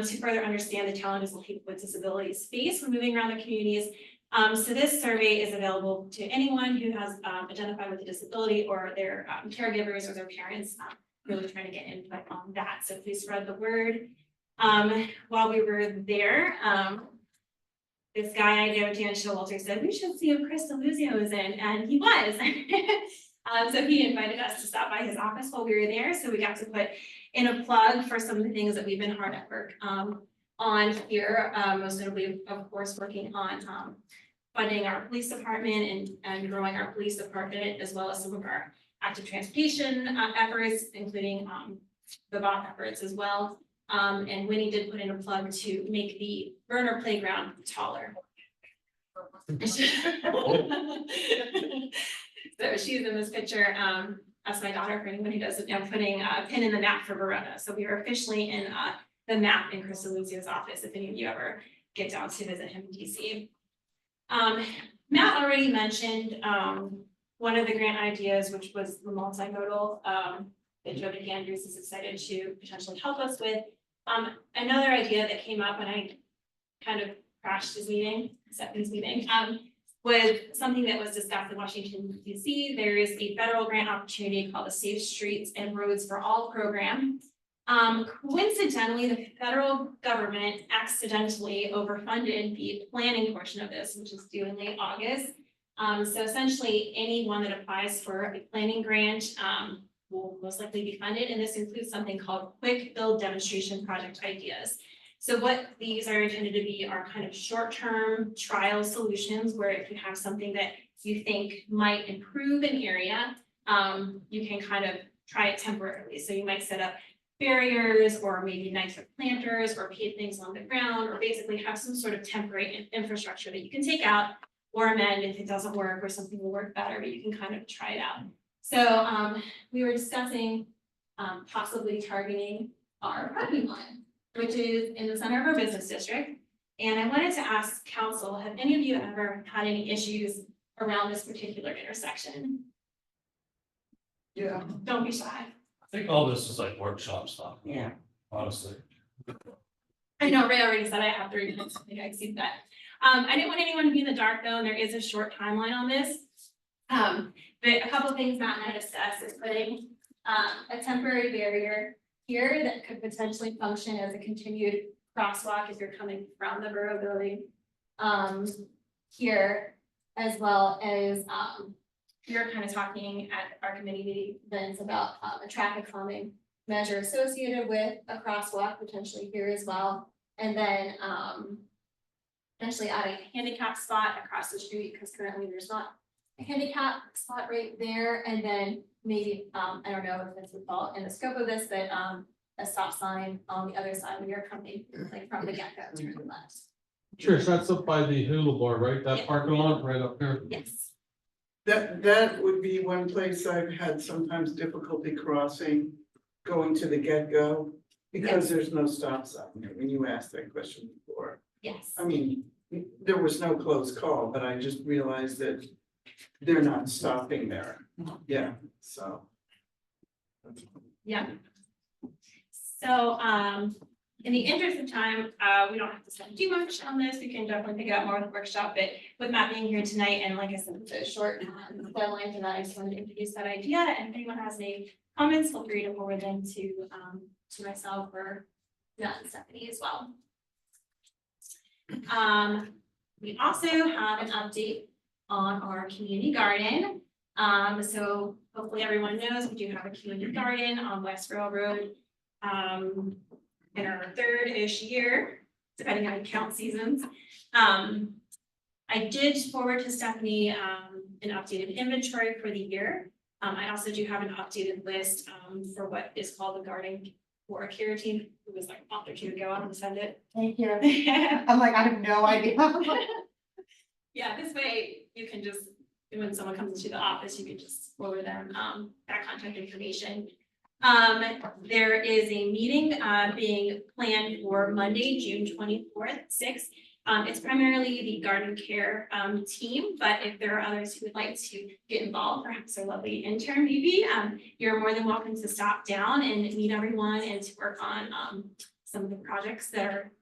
to further understand the challenges that people with disabilities face when moving around their communities, So this survey is available to anyone who has identified with a disability or their caregivers or their parents, really trying to get input on that. So please spread the word. While we were there, this guy I know, Dan Showalter, said, we should see if Chris DeLuzio is in, and he was. So he invited us to stop by his office while we were there, so we got to put in a plug for some of the things that we've been hard at work on here, most notably, of course, working on funding our police department and growing our police department, as well as some of our active transportation efforts, including the BOV efforts as well. And Winnie did put in a plug to make the burner playground taller. So she's in this picture. That's my daughter, for anyone who doesn't know, putting a pin in the map for Verona. So we are officially in the map in Chris DeLuzio's office, if any of you ever get down to visit him in DC. Matt already mentioned one of the grant ideas, which was the multimodal that Joe Andrews is excited to potentially help us with. Another idea that came up when I kind of crashed his meeting, Stephanie's meeting, was something that was discussed in Washington, DC. There is a federal grant opportunity called the Safe Streets and Roads for All program. Coincidentally, the federal government accidentally overfunded the planning portion of this, which is due in late August. So essentially, anyone that applies for a planning grant will most likely be funded, and this includes something called Quick Build Demonstration Project Ideas. So what these are intended to be are kind of short-term trial solutions, where if you have something that you think might improve an area, you can kind of try it temporarily. So you might set up barriers or maybe nicer planters or pave things on the ground, or basically have some sort of temporary infrastructure that you can take out or amend if it doesn't work, or something will work better, but you can kind of try it out. So we were discussing possibly targeting our parking lot, which is in the center of our business district. And I wanted to ask council, have any of you ever had any issues around this particular intersection? Yeah. Don't be shy. I think all this is like workshop stuff, Yeah. honestly. I know Ray already said I have 3 minutes, I think I exceeded that. I didn't want anyone to be in the dark though, and there is a short timeline on this. But a couple of things Matt and I discussed is putting a temporary barrier here that could potentially function as a continued crosswalk if you're coming from the borough building. Here, as well as we were kind of talking at our committee events about a traffic calming measure associated with a crosswalk potentially here as well. And then potentially adding a handicap spot across the street, because currently there's not a handicap spot right there. And then maybe, I don't know if this would fall in the scope of this, but a stop sign on the other side when you're coming like from the get-go to the left. Trish, that's up by the hula bar, right? That Yeah. parking lot right up there. Yes. That would be one place I've had sometimes difficulty crossing, going to the get-go, because there's no stop sign there, when you asked that question before. Yes. I mean, there was no close call, but I just realized that they're not stopping there. Yeah, so. Yeah. So, in the interest of time, we don't have to spend too much on this. We can definitely pick up more with the workshop, but with Matt being here tonight, and like I said, it's a short deadline for that, I just wanted to introduce that idea. And if anyone has any comments, feel free to forward them to myself or Matt and Stephanie as well. We also have an update on our community garden. So hopefully everyone knows we do have a community garden on West Railroad. In our third-ish year, depending on count seasons. I did forward to Stephanie an updated inventory for the year. I also do have an updated list for what is called the Garden for a Care team. It was like a month or two ago. I'm gonna send it. Thank you. I'm like, I have no idea. Yeah, this way you can just, when someone comes into the office, you can just forward them that contact information. There is a meeting being planned for Monday, June 24th, 6. It's primarily the garden care team, but if there are others who would like to get involved, perhaps our lovely intern maybe, you're more than welcome to stop down and meet everyone and to work on some of the projects that are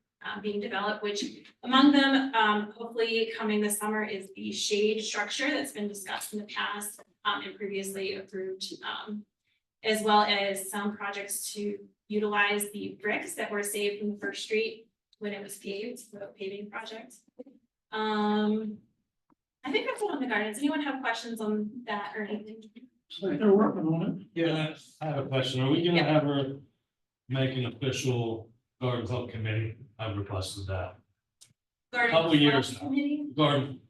being developed, which among them, hopefully coming this summer is the shade structure that's been discussed in the past and previously approved, as well as some projects to utilize the bricks that were saved from the First Street when it was paved, the paving project. I think that's all on the gardens. Anyone have questions on that or anything? So they're working on it. Yeah, I have a question. Are we gonna Yeah. ever make an official garden club committee? I've requested that. Garden Couple years Club now. Committee? Garden,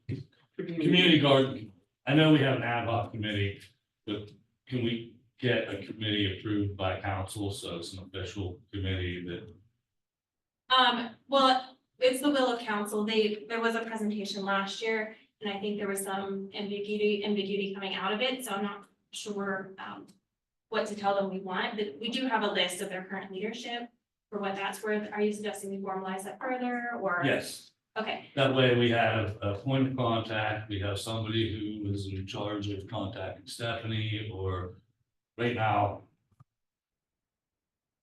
community garden. I know we have an ad hoc committee, but can we get a committee approved by council? So it's an official committee that, Well, it's the will of council. There was a presentation last year, and I think there was some ambiguity coming out of it, so I'm not sure, what to tell them we want, but we do have a list of their current leadership for what that's worth. Are you suggesting we formalize that further, or? yes. Okay, That way we have a point of contact, we have somebody who is in charge of contacting Stephanie, or right now.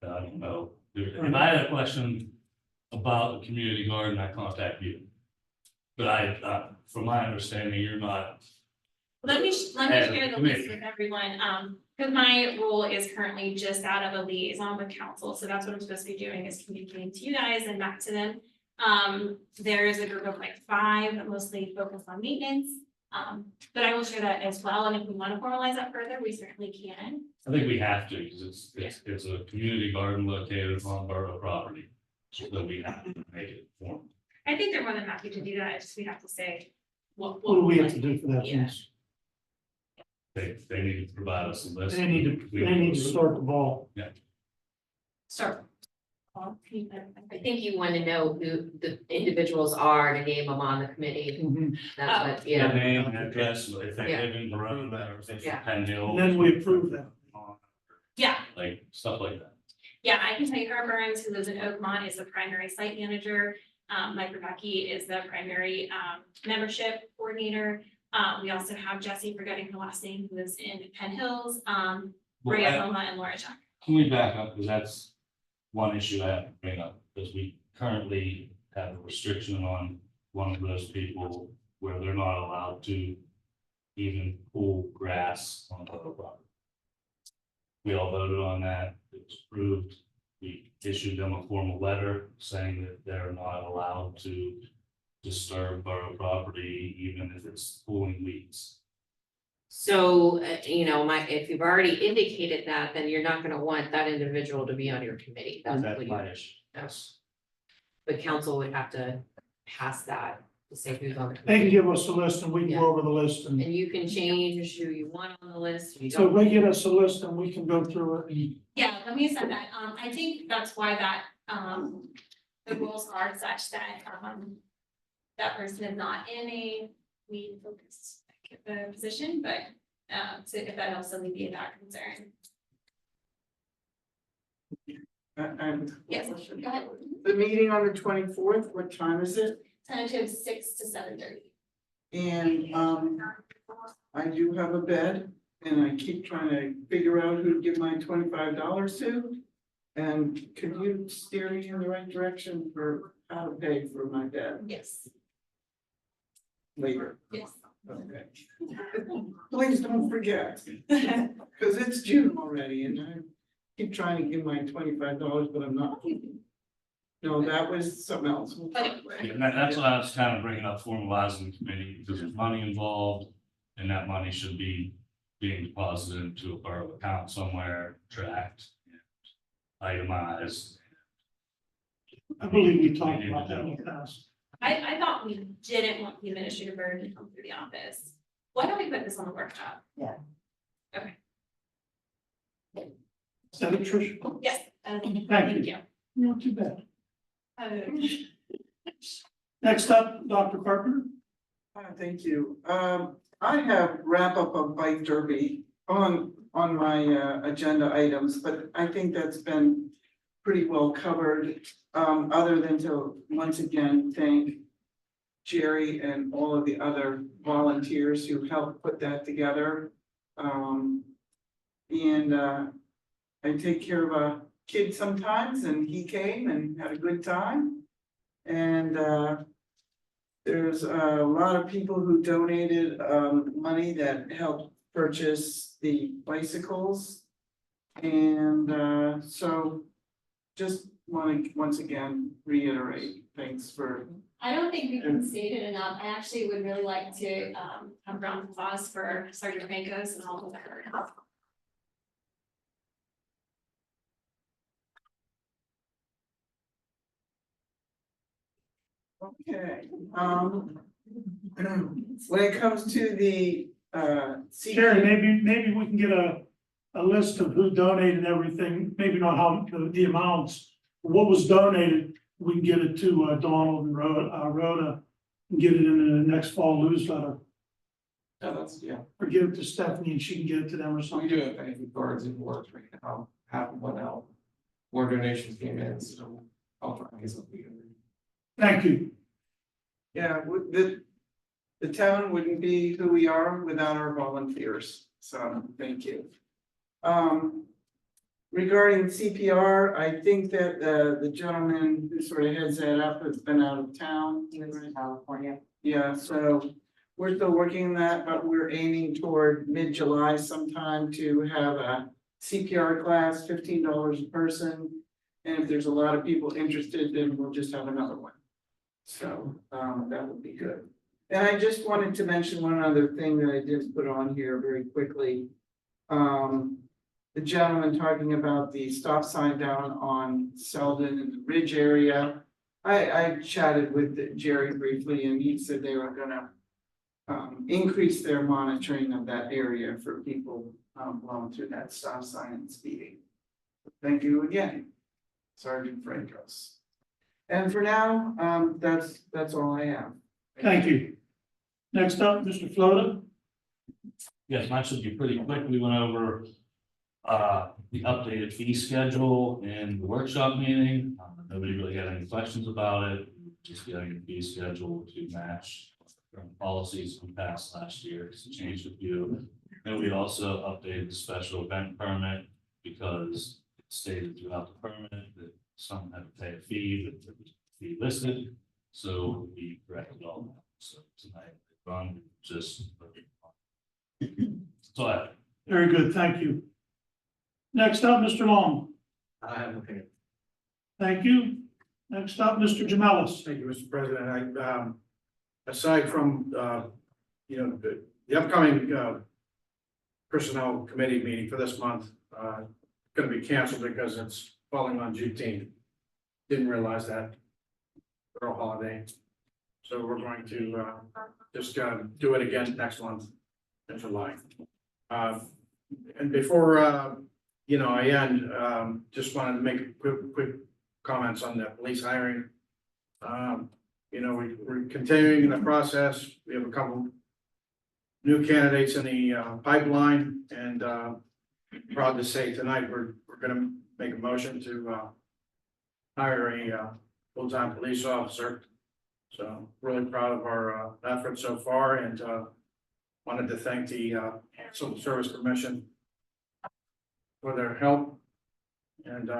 I don't know, if I had a question about the community garden, I contact you. But from my understanding, you're not, let me As a share the list committee. with everyone, because my role is currently just that of a liaison with council, so that's what I'm supposed to be doing, is communicating to you guys and back to them. There is a group of like 5, mostly focused on maintenance, but I will share that as well, and if we want to formalize that further, we certainly can. I think we have to, because it's a community garden located on borough property. So that we have to make it formal. I think they're more than happy to do that, it's just we have to say what. What do we have to do for that? Yeah. Vince? They need to provide us a list. They need to start the ball. Start. I think you want to know who the individuals are to name them on the committee. That's what, Yeah, yeah. name, address, if they Yeah. live in Verona, or if they're Yeah. from Penn Hill. And then we approve that. Yeah, Like, stuff like that. yeah, I can tell you Herb Burns, who lives in Oakmont, is the primary site manager. Mike Rebecki is the primary membership coordinator. We also have Jesse, forgetting her last name, who lives in Penn Hills, Maria Homa and Laura Chuck. Can we back up, because that's one issue I have to bring up, because we currently have a restriction on one of those people where they're not allowed to even pull grass on the property. We all voted on that, it was approved, we issued them a formal letter saying that they're not allowed to disturb borough property, even if it's pulling weeds. So, if you've already indicated that, then you're not gonna want that individual to be on your committee. That's That's what my you, issue, yes. but council would have to pass that to say who's on the They can committee. give us a list and we can go over the list and And you can change who you want on the list, if you so don't. they get us a list and we can go through it and Yeah, let me send that. I think that's why that, the rules are such that, that person is not in a weed focused position, but, so if that also alleviate that concern. Yes, go ahead. The meeting on the 24th, what time is it? Tentative 6 to 7:30. And I do have a bed and I keep trying to figure out who to give my $25 to. And could you steer me in the right direction for how to pay for my bed Yes, later? yes. Okay. Please don't forget, because it's June already and I keep trying to give my $25, but I'm not. No, that was something else. Okay. Yeah, and that's what I was kind of bringing up, formalizing the committee, because there's money involved, and that money should be being deposited into a borough account somewhere, tracked, itemized. I believe we talked need to about that know. in the past. I thought we didn't want the administrative burden to come through the office. Why don't we put this on the workshop? Is that it, Trish? Yes, Thank thank you. Not too bad. Uh, Next up, Dr. Carpenter. Thank you. I have wrap up of bike derby on my agenda items, but I think that's been pretty well covered. Other than to once again thank Jerry and all of the other volunteers who helped put that together. I take care of a kid sometimes and he came and had a good time. And there's a lot of people who donated money that helped purchase the bicycles. And so just want to once again reiterate, thanks for. I don't think we can state it enough. I actually would really like to have a round of applause for Sergeant Francos and all of her help. Okay, when it comes to the Sherry, maybe we can get a list of who donated everything, maybe not how, the amounts. What was donated, we can get it to Donald and Rhoda, and get it in the next fall newsletter, Yeah, that's, yeah, or give it to Stephanie and she can get it to them or we something. do have thank you cards in works right now, half went out. More donations came in, so I'll try and get something together. Thank you. Yeah, the town wouldn't be who we are without our volunteers, so thank you. Regarding CPR, I think that the gentleman who sort of heads that up has been out of town. He was in California. Yeah, so we're still working on that, but we're aiming toward mid-July sometime to have a CPR class, $15 a person. And if there's a lot of people interested, then we'll just have another one. So that would be good. And I just wanted to mention one other thing that I did put on here very quickly. The gentleman talking about the stop sign down on Selden in the Ridge area. I chatted with Jerry briefly and he said they were gonna increase their monitoring of that area for people blowing through that stop sign and speeding. Thank you again, Sergeant Francos. And for now, that's all I have. Thank you. Next up, Mr. Floda. Yes, mine should be pretty quick. We went over the updated fee schedule in the workshop meeting. Nobody really had any questions about it. Just getting the fee schedule to match policies we passed last year. It's changed a few. And we also updated the special event permit because it stated throughout the permit that some had to pay a fee, that there was a fee listed. So we corrected all that. So tonight, just. So I. Very good, thank you. Next up, Mr. Long. I have nothing. Thank you. Next up, Mr. Jamelis. Thank you, Mr. President. Aside from, the upcoming, personnel committee meeting for this month, going to be canceled because it's falling on Juneteenth. Didn't realize that for a holiday. So we're going to, just, do it again next month in July. And before, I end, just wanted to make quick comments on the police hiring. We're continuing the process. We have a couple new candidates in the pipeline, and proud to say tonight we're going to make a motion to hire a full-time police officer. So really proud of our efforts so far, and wanted to thank the Civil Service Commission for their help. And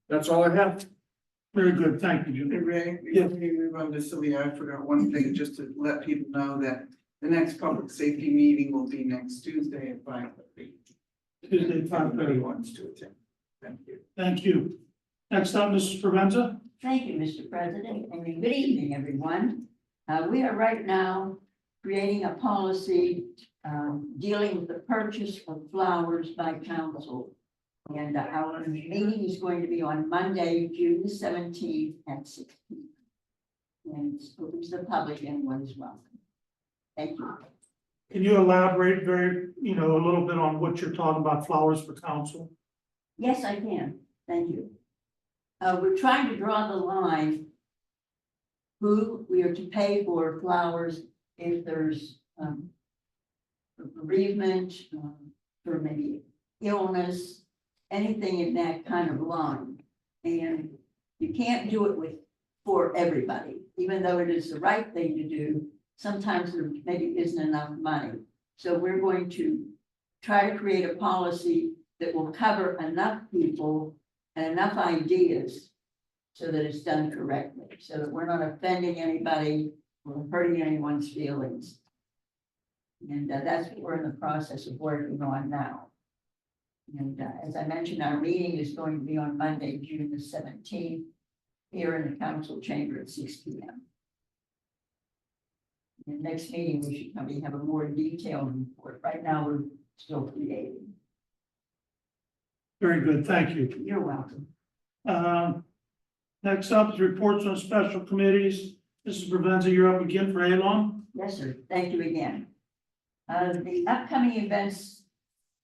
that's all I have. Very good, thank you. Hey, Ray, before we move on to Sylvia, I forgot one thing, just to let people know that the next public safety meeting will be next Tuesday at 5:30. Tuesday, 5:30. Everybody wants to attend. Thank you. Thank you. Next up, Mrs. Provenza. Thank you, Mr. President, and good evening, everyone. We are right now creating a policy dealing with the purchase of flowers by council. And our meeting is going to be on Monday, June the 17th at 6 p.m. And it's open to the public, anyone is welcome. Thank you. Can you elaborate a little bit on what you're talking about, flowers for council? Yes, I can. Thank you. We're trying to draw the line who we are to pay for flowers if there's bereavement, or maybe illness, anything in that kind of line. And you can't do it for everybody, even though it is the right thing to do. Sometimes there maybe isn't enough money. So we're going to try to create a policy that will cover enough people and enough ideas so that it's done correctly, so that we're not offending anybody or hurting anyone's feelings. And that's what we're in the process of working on now. And as I mentioned, our meeting is going to be on Monday, June the 17th, here in the council chamber at 6 p.m. The next meeting, we should probably have a more detailed report. Right now, we're still creating. Very good, thank you. You're welcome. Next up is reports on special committees. Mrs. Provenza, you're up again for Alon. Yes, sir. Thank you again. The upcoming events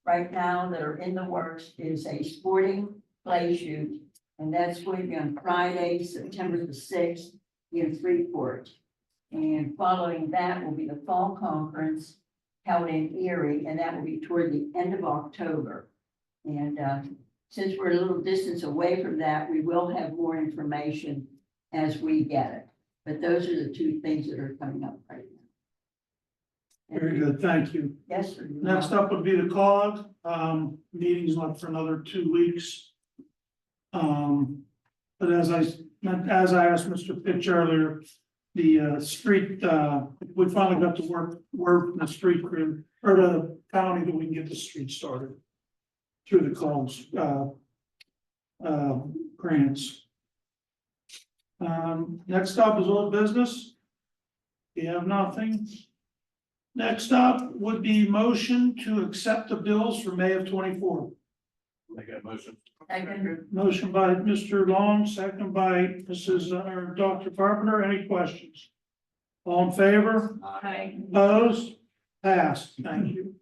right now that are in the works is a sporting play shoot, and that's going to be on Friday, September the 6th in Freeport. And following that will be the fall conference held in Erie, and that will be toward the end of October. And since we're a little distance away from that, we will have more information as we get it. But those are the two things that are coming up right now. Very good, thank you. Yes, sir. Next up would be the COG. Meeting's not for another 2 weeks. But as I asked Mr. Fitch earlier, the street, we finally got to work from the street crew or the county that we can get the street started through the calls, grants. Next up is old business. We have nothing. Next up would be motion to accept the bills for May of 24. Make that motion. Motion by Mr. Long, second by Mrs. or Dr. Carpenter. Any questions? All in favor? Hi. Opposed? Passed. Thank you.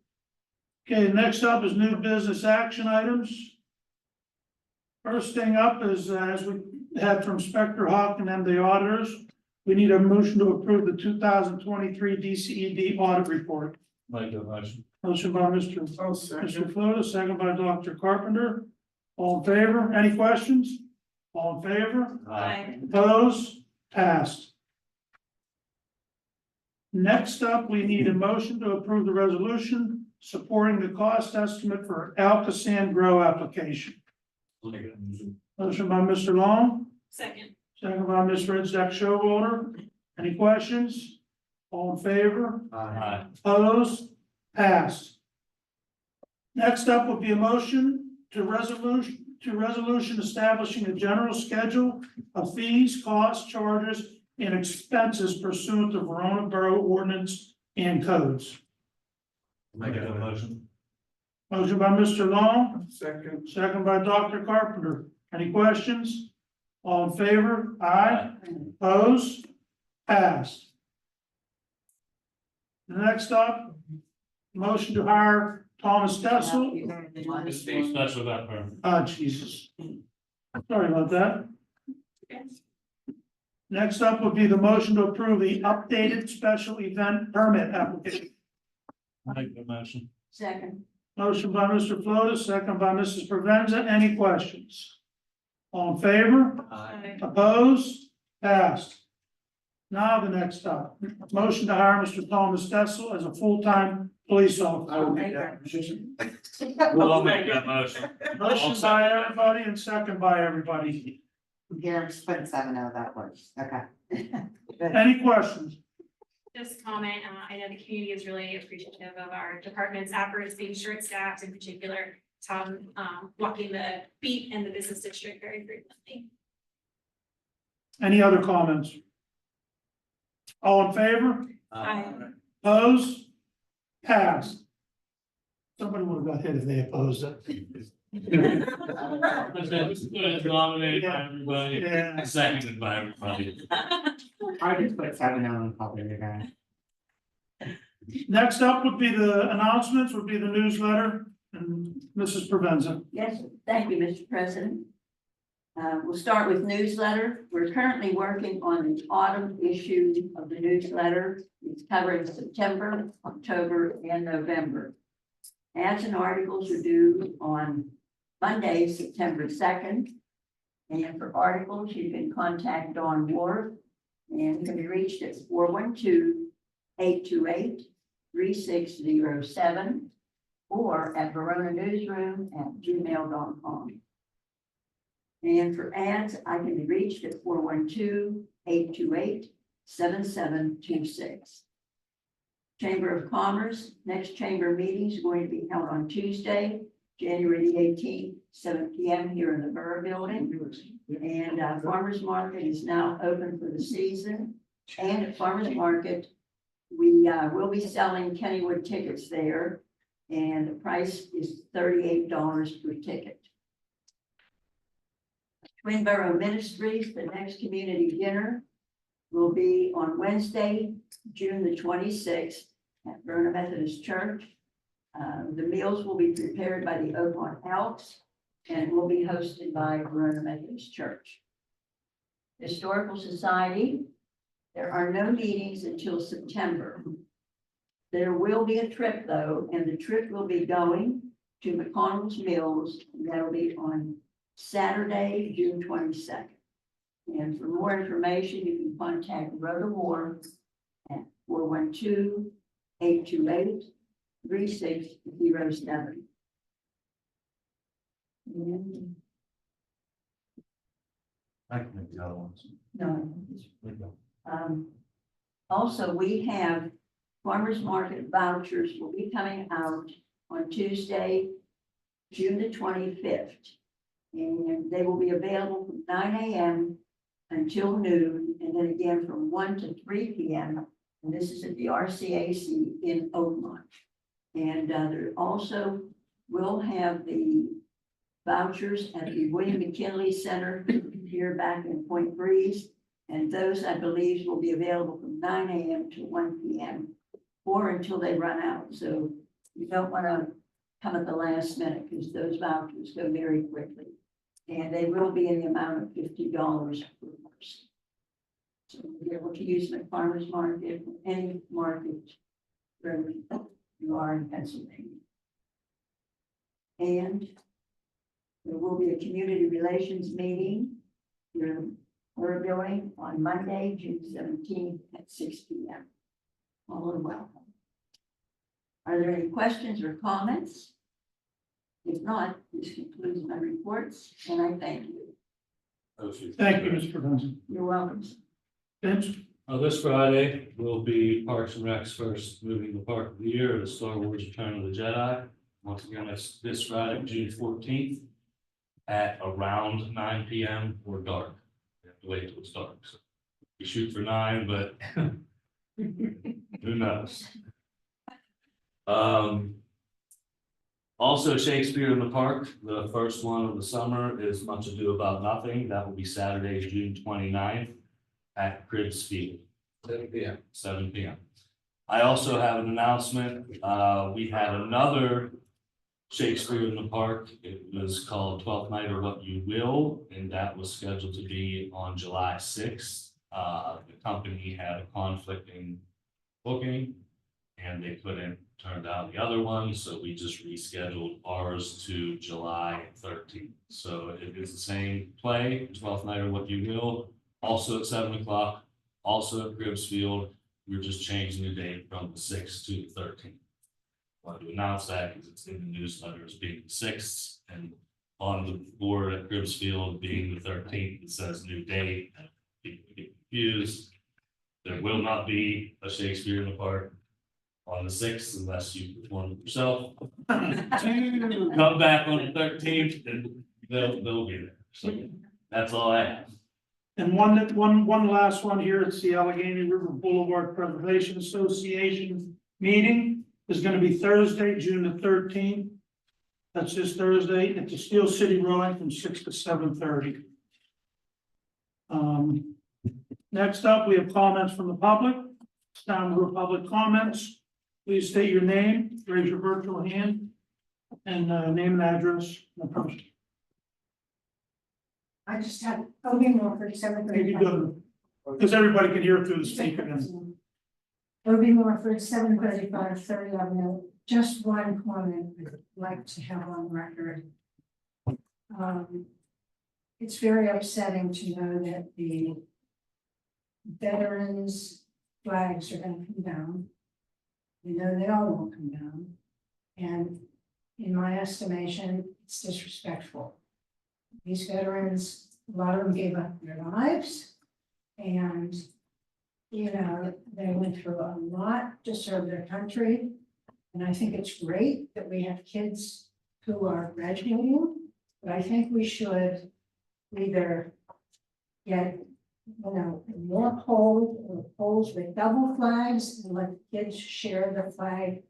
Okay, next up is new business action items. First thing up is, as we had from Spectre Hawk and the auditors, we need a motion to approve the 2023 DCED audit report. Make that motion. Motion by Mr. Floto, second by Dr. Carpenter. All in favor? Any questions? All in favor? Hi. Opposed? Passed. Next up, we need a motion to approve the resolution supporting the cost estimate for Alcosan Grow application. Make that motion. Motion by Mr. Long, Second. second by Ms. Ritzek Showalter. Any questions? All in favor? Aye. Opposed? Passed. Next up would be a motion to resolution establishing a general schedule of fees, costs, charges, and expenses pursuant to Verona Borough ordinance and codes. Make that motion. Motion by Mr. Long, Second. second by Dr. Carpenter. Any questions? All in favor? Aye. Opposed? Passed. Next up, motion to hire Thomas Dessel. Special that part. Ah, Jesus. Sorry about that. Next up would be the motion to approve the updated special event permit application. Make the motion. Second. Motion by Mr. Flotis, second by Mrs. Provenza. Any questions? All in favor? Aye. Opposed? Passed. Now the next up, motion to hire Mr. Thomas Dessel as a full-time police officer. I will make that decision. We'll make that motion. Motion by everybody and second by everybody. Gary's putting 7-0, that works, okay. Any questions? Just comment, I know the community is really appreciative of our department's efforts, being short-staffed in particular, Tom, walking the beat in the business district very frequently. Any other comments? All in favor? Aye. Opposed? Passed. Somebody would have got hit if they opposed it. Nominated by everybody, Yeah. seconded by everybody. I just put 7-0 in public, guys. Next up would be the announcements, would be the newsletter, and Mrs. Provenza. Yes, thank you, Mr. President. We'll start with newsletter. We're currently working on the autumn issue of the newsletter. It's covering September, October, and November. Ads and articles are due on Monday, September 2nd. And for articles, you can contact Dawn Ward and can be reached at 412-828-3607 or at veronanewsroom@gmail.com. And for ads, I can be reached at 412-828-7726. Chamber of Commerce, next chamber meeting is going to be held on Tuesday, January the 18th, 7 p.m. here in the Borough Building. And Farmers Market is now open for the season. And at Farmers Market, we will be selling Kennywood tickets there. And the price is $38 per ticket. Twin Borough Ministries, the next community dinner will be on Wednesday, June the 26th at Verona Methodist Church. The meals will be prepared by the Oakmont Elks and will be hosted by Verona Methodist Church. Historical Society, there are no meetings until September. There will be a trip though, and the trip will be going to McConnell's Mills, and that'll be on Saturday, June 22nd. And for more information, you can contact Rhoda Moore at 412-828-3607. I can make the other ones. No. Also, we have farmers market vouchers will be coming out on Tuesday, June the 25th. And they will be available from 9 a.m. until noon, and then again from 1 to 3 p.m. And this is at the RCAC in Oakmont. And there also will have the vouchers at the William McKinley Center here back in Point Breeze. And those, I believe, will be available from 9 a.m. to 1 p.m. or until they run out. So you don't want to come at the last minute because those vouchers go very quickly. And they will be in the amount of $50 per person. So you'll be able to use them at farmers market, any market where you are in Pennsylvania. And there will be a community relations meeting here we're going on Monday, June 17th at 6 p.m. All are welcome. Are there any questions or comments? If not, this concludes my reports, and I thank you. Thank you, Mr. Benson. You're welcome. Vince? This Friday will be Parks and Rec's first moving the park of the year, the Star Wars Return of the Jedi. Once again, it's this Friday, June 14th at around 9 p.m. or dark. You have to wait till it's dark. So we shoot for 9, but who knows? Also Shakespeare in the Park, the first one of the summer is Much Ado About Nothing. That will be Saturday, June 29th at Cribs Field. 7 p.m. 7 p.m. I also have an announcement. We had another Shakespeare in the Park. It was called 12th Night or What You Will, and that was scheduled to be on July 6th. The company had a conflicting booking and they couldn't turn down the other one, so we just rescheduled ours to July 13th. So it is the same play, 12th Night or What You Will, also at 7 o'clock, also at Cribs Field. We're just changing the date from the 6th to the 13th. I wanted to announce that because it's in the newsletter as being the 6th, and on the board at Cribs Field being the 13th, it says new date, and people get confused. There will not be a Shakespeare in the Park on the 6th unless you perform it yourself. Come back on the 13th and they'll be there. So that's all I have. And one last one here, it's the Allegheny River Boulevard Preservation Association meeting is going to be Thursday, June the 13th. That's this Thursday at the Steel City Rowing from 6 to 7:30. Next up, we have comments from the public. It's time for public comments. Please state your name, raise your virtual hand, and name and address. I just have, Obi Morford, 735. Because everybody can hear through the speaker. Obi Morford, 735 3rd Avenue. Just one comment I'd like to have on record. It's very upsetting to know that the veterans' flags are going to come down. We know they all won't come down. And in my estimation, it's disrespectful. These veterans, a lot of them gave up their lives. And, you know, they went through a lot to serve their country. And I think it's great that we have kids who are graduating, but I think we should either get, you know, more poles or poles with double flags and let kids share the flag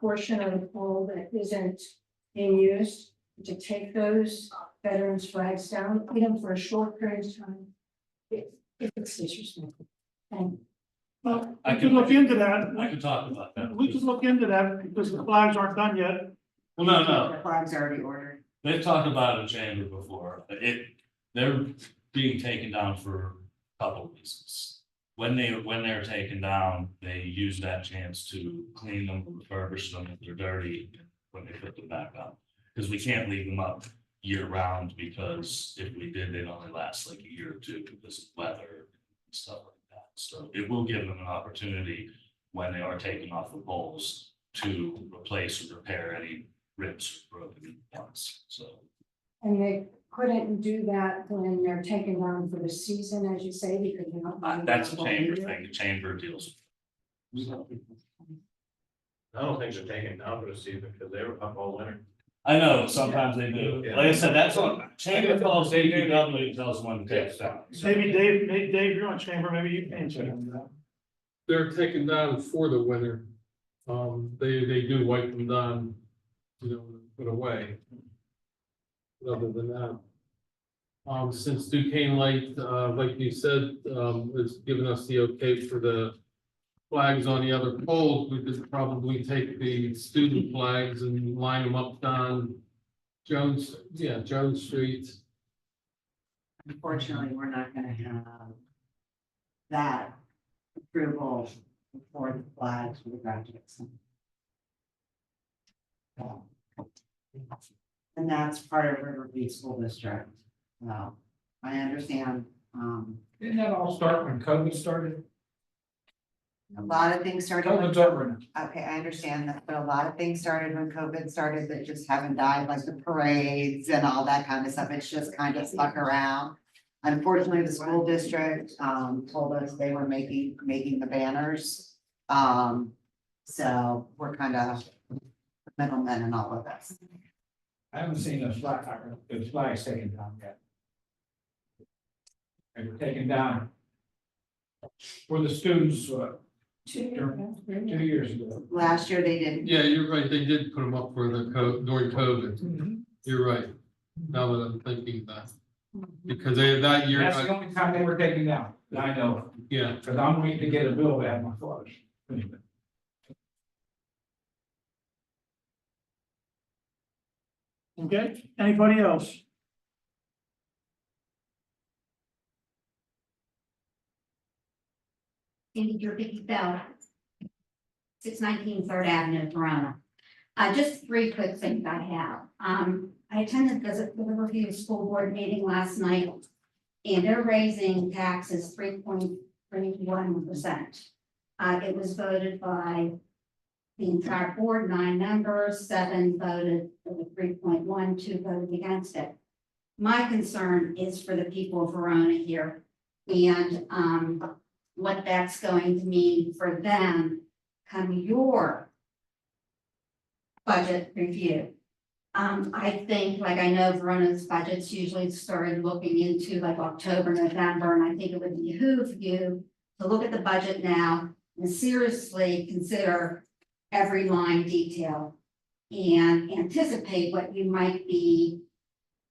portion of the pole that isn't being used, to take those veterans flags down, even for a short period of time. If it's disrespectful. And Well, I could look into that. I could talk about that. We could look into that because the flags aren't done yet. Well, no, The flag's already ordered. they've talked about it in chamber before. They're being taken down for a couple of reasons. When they're taken down, they use that chance to clean them, refurbish them if they're dirty, when they put them back up. Because we can't leave them up year round, because if we did, they'd only last like a year or two because of weather and stuff like that. So it will give them an opportunity when they are taken off the poles to replace or repair any rips or broken parts, so. And they couldn't do that when they're taken down for the season, as you say, because they're not. That's a chamber thing, the chamber deals. I don't think they're taking down for the season because they were up all winter. I know, sometimes they do, like I said, that's on, chamber calls, they do, nobody tells them when to take down. Maybe Dave, you're on chamber, maybe you can answer that. They're taken down for the winter. They do wipe them down, you know, put away. Other than that. Since Duquesne Light, like you said, has given us the okay for the flags on the other poles, we could probably take the student flags and line them up down Jones Street. Unfortunately, we're not gonna have that approval before the flags for the graduates. And that's part of Riverview School District. Well, I understand, Didn't that all start when COVID started? a lot of things started. COVID's over now. Okay, I understand that, but a lot of things started when COVID started that just haven't died, like the parades and all that kind of stuff. It's just kind of stuck around. Unfortunately, the school district told us they were making the banners. So we're kind of middlemen in all of this. I haven't seen those flags taken down yet. They were taken down for the students, 2 years ago. Last year they didn't. Yeah, you're right, they did put them up for the during COVID. You're right, now that I'm thinking that. Because that year. That's the only time they were taken down, that I know of. Yeah. Because I'm waiting to get a bill to have my flags. Okay, anybody else? Cindy Vicky Bell, 619 Third Avenue, Verona. Just 3 quick things I have. I attended the Riverview School Board meeting last night, and they're raising taxes 3.31%. It was voted by the entire board, 9 members, 7 voted for the 3.1, 2 voted against it. My concern is for the people of Verona here, and what that's going to mean for them come your budget review. I think, like, I know Verona's budgets usually started looking into like October, November, and I think it would behoove you to look at the budget now and seriously consider every line detail and anticipate what you might be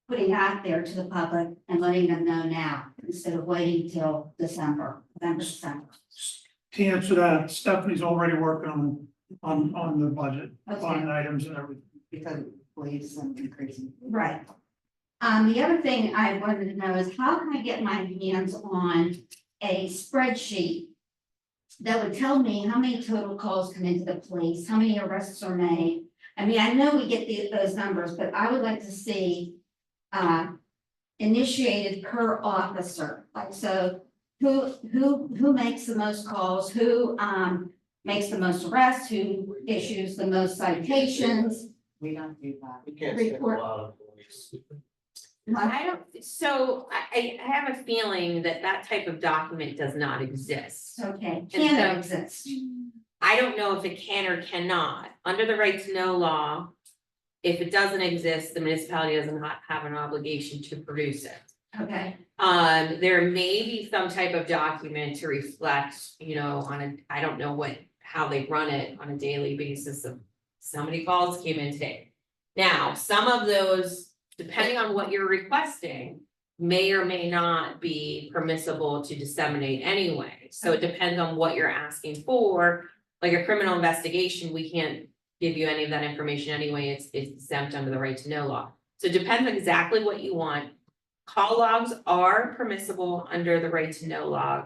putting out there to the public and letting them know now, instead of waiting till December. To answer that, Stephanie's already working on the budget, line items and everything. Because police and increasing. Right. The other thing I wanted to know is how can I get my hands on a spreadsheet that would tell me how many total calls come into the police, how many arrests are made? I mean, I know we get those numbers, but I would like to see initiated per officer, like, so who makes the most calls, who makes the most arrests, who issues the most citations. We don't do that. We can't say a Report. lot of police. I don't, so I have a feeling that that type of document does not exist. Okay, And can so- it exist? I don't know if it can or cannot, under the right to know law. If it doesn't exist, the municipality does not have an obligation to produce it. Okay, There may be some type of document to reflect, on I don't know how they run it on a daily basis of somebody calls came in today. Now, some of those, depending on what you're requesting, may or may not be permissible to disseminate anyway. So it depends on what you're asking for. Like a criminal investigation, we can't give you any of that information anyway. It's exempt under the right to know law. So it depends on exactly what you want. Call logs are permissible under the right to know law,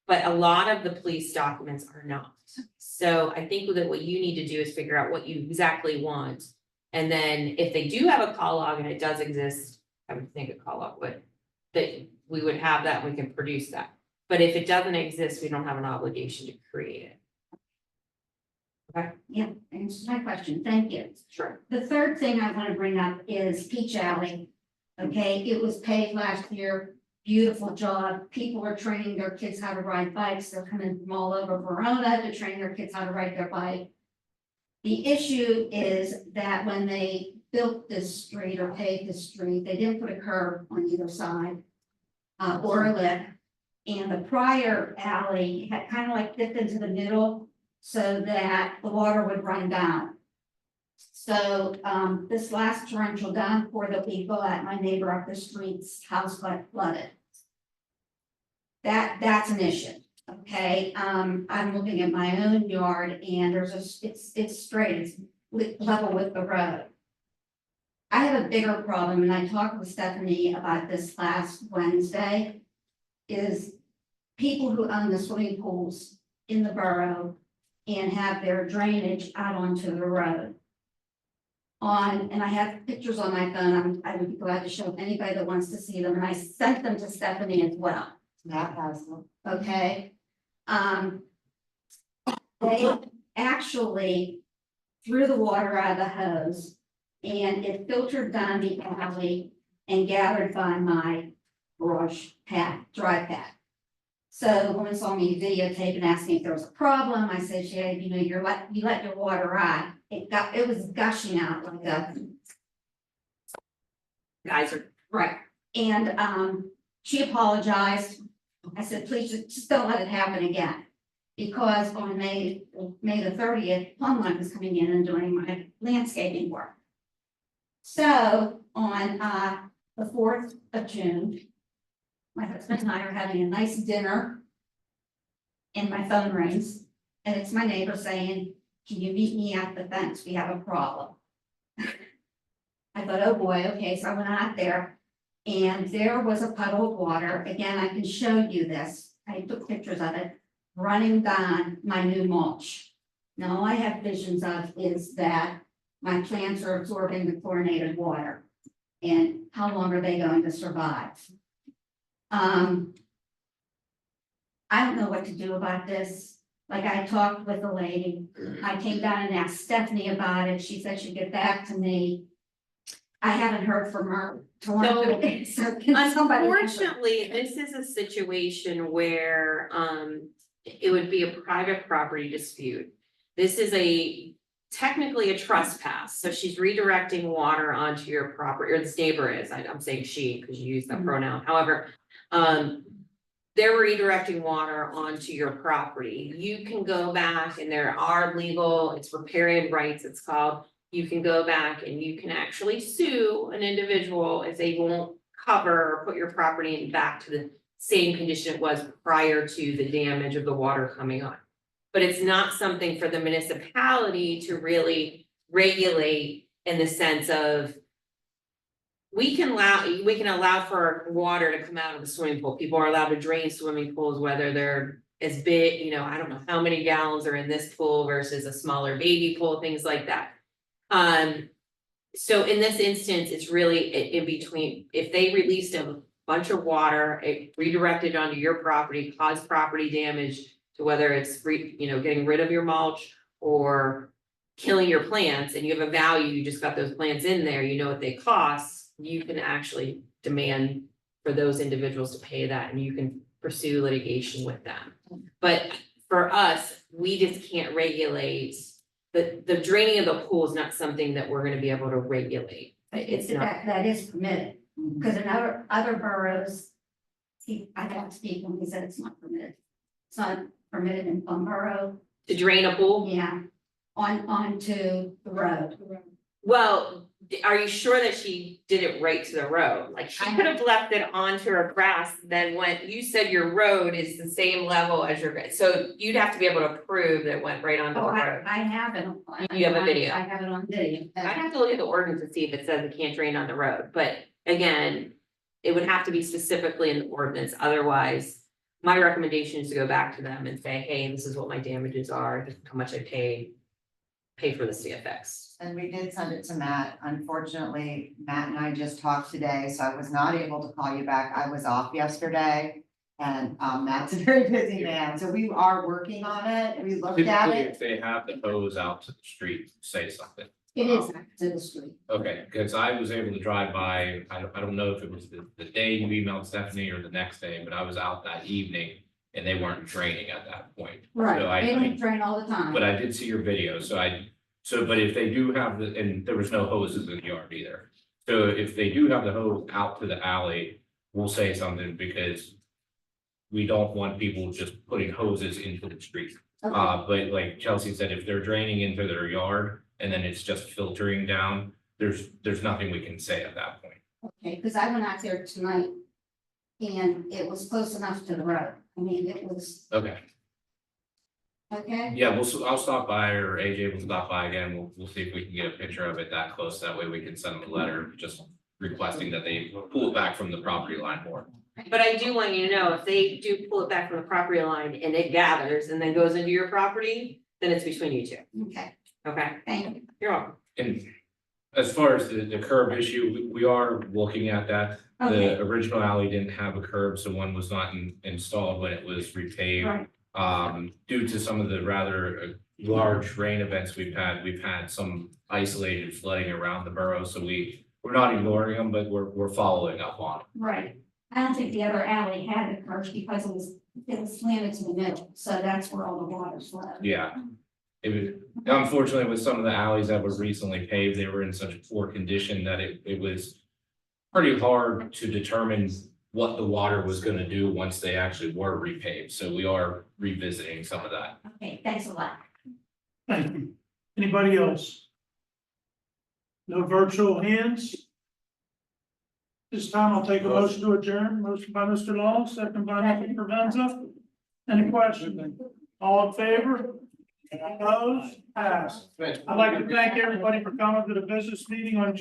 but a lot of the police documents are not. So I think that what you need to do is figure out what you exactly want. And then if they do have a call log and it does exist, I would think a call log would, that we would have that, we can produce that. But if it doesn't exist, we don't have an obligation to create it. yeah, answers my question, thank you. Sure. The third thing I want to bring up is Peach Alley. Okay, it was paved last year, beautiful job. People are training their kids how to ride bikes. They're coming from all over Verona to train their kids how to ride their bike. The issue is that when they built this street or paved this street, they didn't put a curb on either side or a lip. And the prior alley had kind of like dipped into the middle so that the water would run down. So this last torrential downpour that we got, my neighbor up the street's house got flooded. That's an issue, okay? I'm looking at my own yard and it's straight, it's level with the road. I have a bigger problem, and I talked with Stephanie about this last Wednesday, is people who own the swimming pools in the borough and have their drainage out onto the road. And I have pictures on my phone, I would be glad to show anybody that wants to see them, and I sent them to Stephanie as well. That has them. Okay. They actually threw the water out of the hose and it filtered down the alley and gathered by my garage path, dry path. So the woman saw me videotape and asked me if there was a problem. I said, yeah, you let your water out. It was gushing out like a. Guys are. Right, and she apologized. I said, please just don't let it happen again. Because on May the 30th, Plumline was coming in and doing my landscaping work. So on the 4th of June, my husband and I are having a nice dinner. And my phone rings, and it's my neighbor saying, can you meet me at the fence? We have a problem. I thought, oh boy, okay, so I went out there. And there was a puddle of water. Again, I can show you this. I took pictures of it running down my new mulch. Now, all I have visions of is that my plants are absorbing the chlorinated water. And how long are they going to survive? I don't know what to do about this. Like, I talked with the lady. I came down and asked Stephanie about it. She said she'd get back to me. I haven't heard from her. So can somebody- Unfortunately, this is a situation where it would be a private property dispute. This is technically a trespass, so she's redirecting water onto your property, or this neighbor is, I'm saying she, because you use that pronoun, however. They're redirecting water onto your property. You can go back and there are it's riparian rights, it's called. You can go back and you can actually sue an individual if they won't cover or put your property back to the same condition it was prior to the damage of the water coming on. But it's not something for the municipality to really regulate in the sense of we can allow for water to come out of the swimming pool. People are allowed to drain swimming pools, whether they're as big, I don't know how many gallons are in this pool versus a smaller baby pool, things like that. So in this instance, it's really in between, if they released a bunch of water, it redirected onto your property, caused property damage to whether it's getting rid of your mulch or killing your plants, and you have a value, you just got those plants in there, you know what they cost, you can actually demand for those individuals to pay that, and you can pursue litigation with them. But for us, we just can't regulate, the draining of the pool is not something that we're gonna be able to regulate. It's not. That is permitted, because in other boroughs, I got to speak when he said it's not permitted. It's not permitted in one borough, To drain a pool? yeah, onto the road. Well, are you sure that she did it right to the road? Like, she could have left it onto her grass, then went, you said your road is the same level as your, so you'd have to be able to prove that it went right onto the Oh, road. I have it. You have a video? I have it on video. I'd have to look at the ordinance to see if it says it can't drain on the road, but again, it would have to be specifically in the ordinance, otherwise. My recommendation is to go back to them and say, hey, this is what my damages are, this is how much I paid. Pay for the CFX. And we did send it to Matt. Unfortunately, Matt and I just talked today, so I was not able to call you back. I was off yesterday. And Matt's a very busy man, so we are working on it. We looked at Typically, it. if they have the hose out to the street, say something. It is to the street. Okay, because I was able to drive by, I don't know if it was the day you emailed Stephanie or the next day, but I was out that evening. And they weren't draining at that point. So Right, they don't drain all the time. But I did see your video, but if they do have and there was no hoses in the yard either. So if they do have the hose out to the alley, we'll say something because we don't want people just putting hoses into the street. Okay. But like Chelsea said, if they're draining into their yard and then it's just filtering down, there's nothing we can say at that point. Okay, because I went out there tonight and it was close enough to the road. I mean, it was, Okay, okay, yeah, I'll stop by or AJ will stop by again. We'll see if we can get a picture of it that close. That way we can send them a letter just requesting that they pull it back from the property line more. But I do want you to know, if they do pull it back from the property line and it gathers and then goes into your property, then it's between you two, okay, okay? thank you. You're welcome. And as far as the curb issue, we are looking at that. Okay. The original alley didn't have a curb, so one was not installed when it was repaved. Right. Due to some of the rather large rain events we've had some isolated flooding around the borough, so we're not ignoring them, but we're following up on it. Right. I don't think the other alley had the curves because it was slanted to the middle, so that's where all the water flowed. Yeah. It was, unfortunately, with some of the alleys that were recently paved, they were in such poor condition that it was pretty hard to determine what the water was gonna do once they actually were repaved. So we are revisiting some of that. Okay, thanks a lot. Thank you. Anybody else? No virtual hands? This time I'll take a motion to adjourn. Motion by Mr. Long, second by Mr. Provenza. Any questions? All in favor? Opposed? Passed. I'd like to thank everybody for coming to the business meeting on